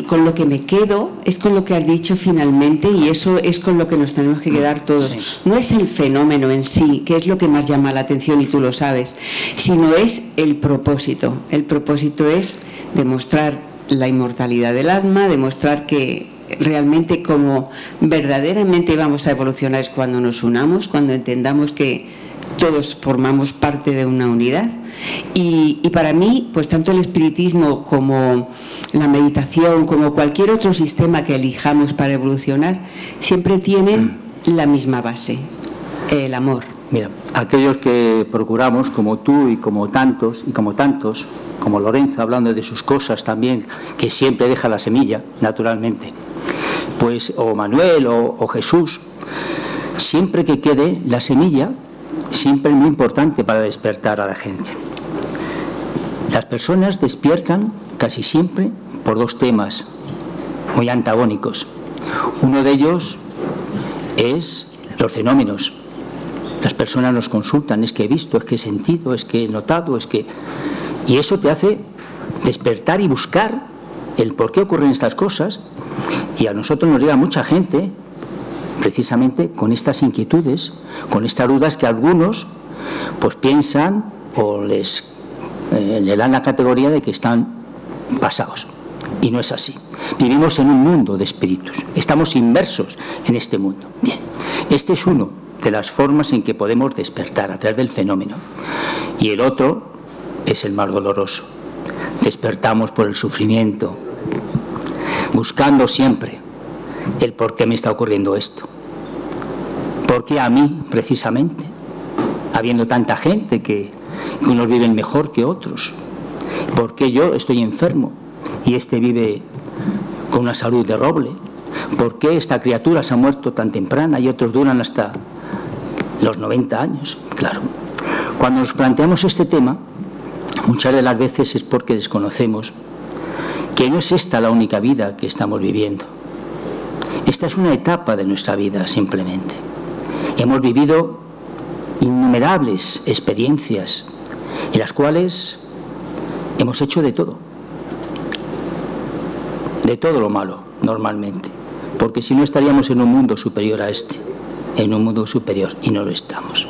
con lo que me quedo es con lo que has dicho finalmente, y eso es con lo que nos tenemos que quedar todos. Sí. No es el fenómeno en sí, que es lo que más llama la atención y tú lo sabes, sino es el propósito. El propósito es demostrar la inmortalidad del alma, demostrar que realmente como verdaderamente vamos a evolucionar es cuando nos unamos, cuando entendamos que todos formamos parte de una unidad. Y para mí, pues tanto el espiritismo como la meditación, como cualquier otro sistema que elijamos para evolucionar, siempre tienen la misma base, el amor. Mira, aquellos que procuramos, como tú y como tantos, como Lorenzo, hablando de sus cosas también, que siempre deja la semilla, naturalmente. pues, o Manuel o Jesús, siempre que quede la semilla, siempre es muy importante para despertar a la gente. Las personas despiertan casi siempre por dos temas muy antagónicos. Uno de ellos es los fenómenos. Las personas nos consultan, es que he visto, es que he sentido, es que he notado, es que... Y eso te hace despertar y buscar el por qué ocurren estas cosas. Y a nosotros nos llega mucha gente precisamente con estas inquietudes, con estas dudas que algunos pues piensan o le dan la categoría de que están pasados. Y no es así. Vivimos en un mundo de espíritus. Estamos inmersos en este mundo. Bien, este es uno de las formas en que podemos despertar a través del fenómeno. Y el otro es el más doloroso. Despertamos por el sufrimiento, buscando siempre el por qué me está ocurriendo esto. ¿Por qué a mí, precisamente? Habiendo tanta gente que unos viven mejor que otros. ¿Por qué yo estoy enfermo y este vive con una salud de roble? ¿Por qué esta criatura se ha muerto tan temprana y otros duran hasta los 90 años? Claro, cuando nos planteamos este tema, muchas de las veces es porque desconocemos que no es esta la única vida que estamos viviendo. Esta es una etapa de nuestra vida, simplemente. Hemos vivido innumerables experiencias en las cuales hemos hecho de todo lo malo, normalmente, porque si no estaríamos en un mundo superior a este, en un mundo superior, y no lo estamos.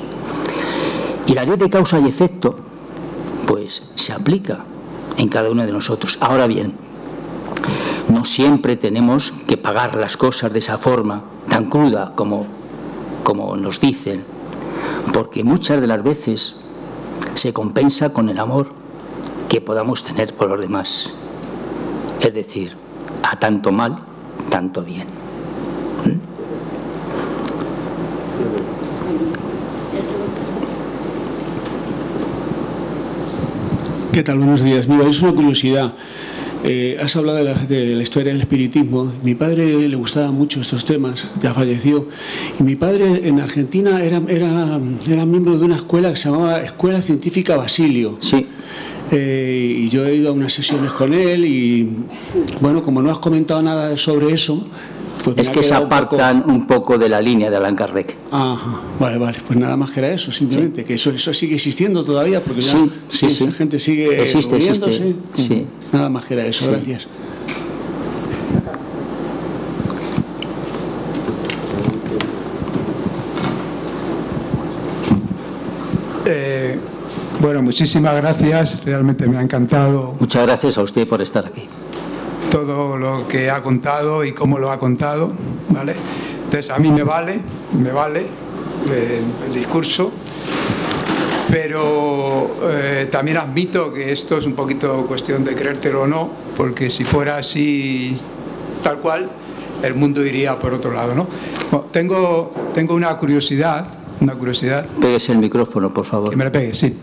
Y la ley de causa y efecto, pues, se aplica en cada uno de nosotros. Ahora bien, no siempre tenemos que pagar las cosas de esa forma tan cruda como nos dicen, porque muchas de las veces se compensa con el amor que podamos tener por los demás. Es decir, a tanto mal, tanto bien. ¿Qué tal? Buenos días. Mira, es una curiosidad. Has hablado de la historia del espiritismo. Mi padre le gustaban mucho estos temas, ya falleció. Y mi padre en Argentina era miembro de una escuela que se llamaba Escuela Científica Basilio. Sí. Y yo he ido a unas sesiones con él y, bueno, como no has comentado nada sobre eso... Pues es que se apartan un poco de la línea de Allan Kardec. Ajá, vale, pues nada más que era eso, simplemente, sí. Que eso sigue existiendo todavía, porque ya sí. Esa gente sigue reuniéndose. Sí. Nada más que era eso, sí. Gracias. Bueno, muchísimas gracias, realmente me ha encantado. Muchas gracias a usted por estar aquí. Todo lo que ha contado y cómo lo ha contado, ¿vale? Entonces a mí me vale el discurso, pero también admito que esto es un poquito cuestión de creértelo o no, porque si fuera así tal cual, el mundo iría por otro lado, ¿no? Bueno, tengo una curiosidad. Péguese el micrófono, por favor. Que me lo pegue, sí.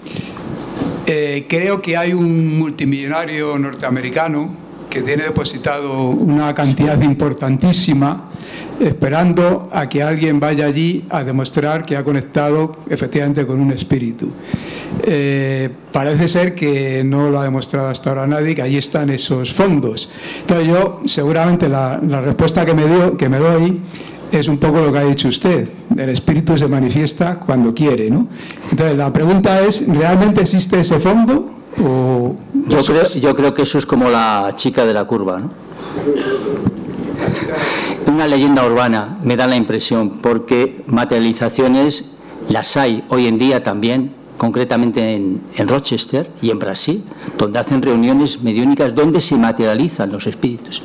Creo que hay un multimillonario norteamericano que tiene depositado una cantidad importantísima esperando a que alguien vaya allí a demostrar que ha conectado efectivamente con un espíritu. Parece ser que no lo ha demostrado hasta ahora nadie, que allí están esos fondos. Entonces yo, seguramente la respuesta que me doy es un poco lo que ha dicho usted. El espíritu se manifiesta cuando quiere, ¿no? Entonces la pregunta es, ¿realmente existe ese fondo? ¿O yo creo que eso es como la chica de la curva, ¿no? Una leyenda urbana, me da la impresión, porque materializaciones las hay hoy en día también, concretamente en Rochester y en Brasil, donde hacen reuniones mediúnicas donde se materializan los espíritus.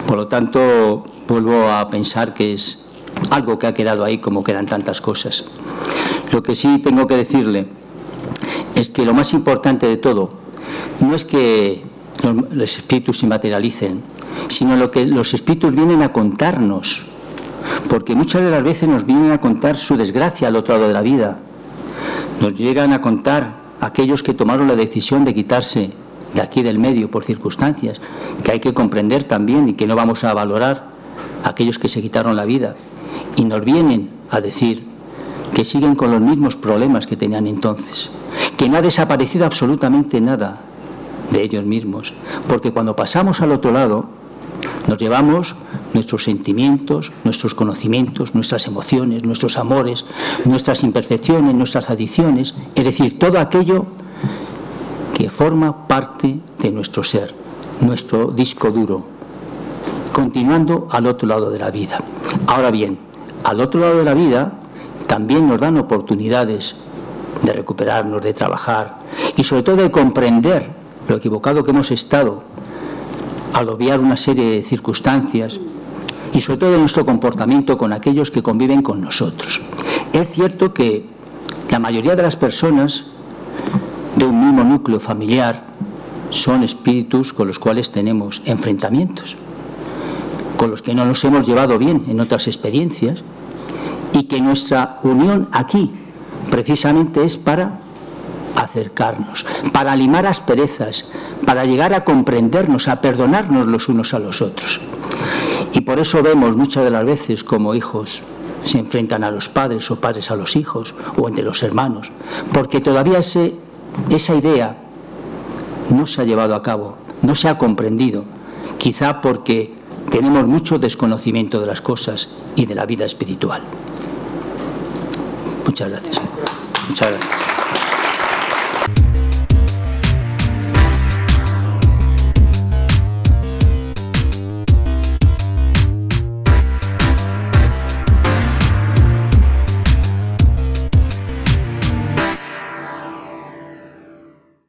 Por lo tanto, vuelvo a pensar que es algo que ha quedado ahí, como quedan tantas cosas. Lo que sí tengo que decirle es que lo más importante de todo no es que los espíritus se materialicen, sino lo que los espíritus vienen a contarnos, porque muchas de las veces nos vienen a contar su desgracia al otro lado de la vida. Nos llegan a contar aquellos que tomaron la decisión de quitarse de aquí del medio por circunstancias que hay que comprender también y que no vamos a valorar aquellos que se quitaron la vida, y nos vienen a decir que siguen con los mismos problemas que tenían entonces, que no ha desaparecido absolutamente nada de ellos mismos, porque cuando pasamos al otro lado nos llevamos nuestros sentimientos, nuestros conocimientos, nuestras emociones, nuestros amores, nuestras imperfecciones, nuestras adicciones, es decir, todo aquello que forma parte de nuestro ser, nuestro disco duro, continuando al otro lado de la vida. Ahora bien, al otro lado de la vida también nos dan oportunidades de recuperarnos, de trabajar y sobre todo de comprender lo equivocado que hemos estado al obviar una serie de circunstancias y sobre todo de nuestro comportamiento con aquellos que conviven con nosotros. Es cierto que la mayoría de las personas de un mismo núcleo familiar son espíritus con los cuales tenemos enfrentamientos, con los que no nos hemos llevado bien en otras experiencias, y que nuestra unión aquí precisamente es para acercarnos, para limar asperezas, para llegar a comprendernos, a perdonarnos los unos a los otros. Y por eso vemos muchas de las veces como hijos se enfrentan a los padres o padres a los hijos o entre los hermanos, porque todavía esa idea no se ha llevado a cabo, no se ha comprendido, quizá porque tenemos mucho desconocimiento de las cosas y de la vida espiritual. Muchas gracias. Muchas gracias.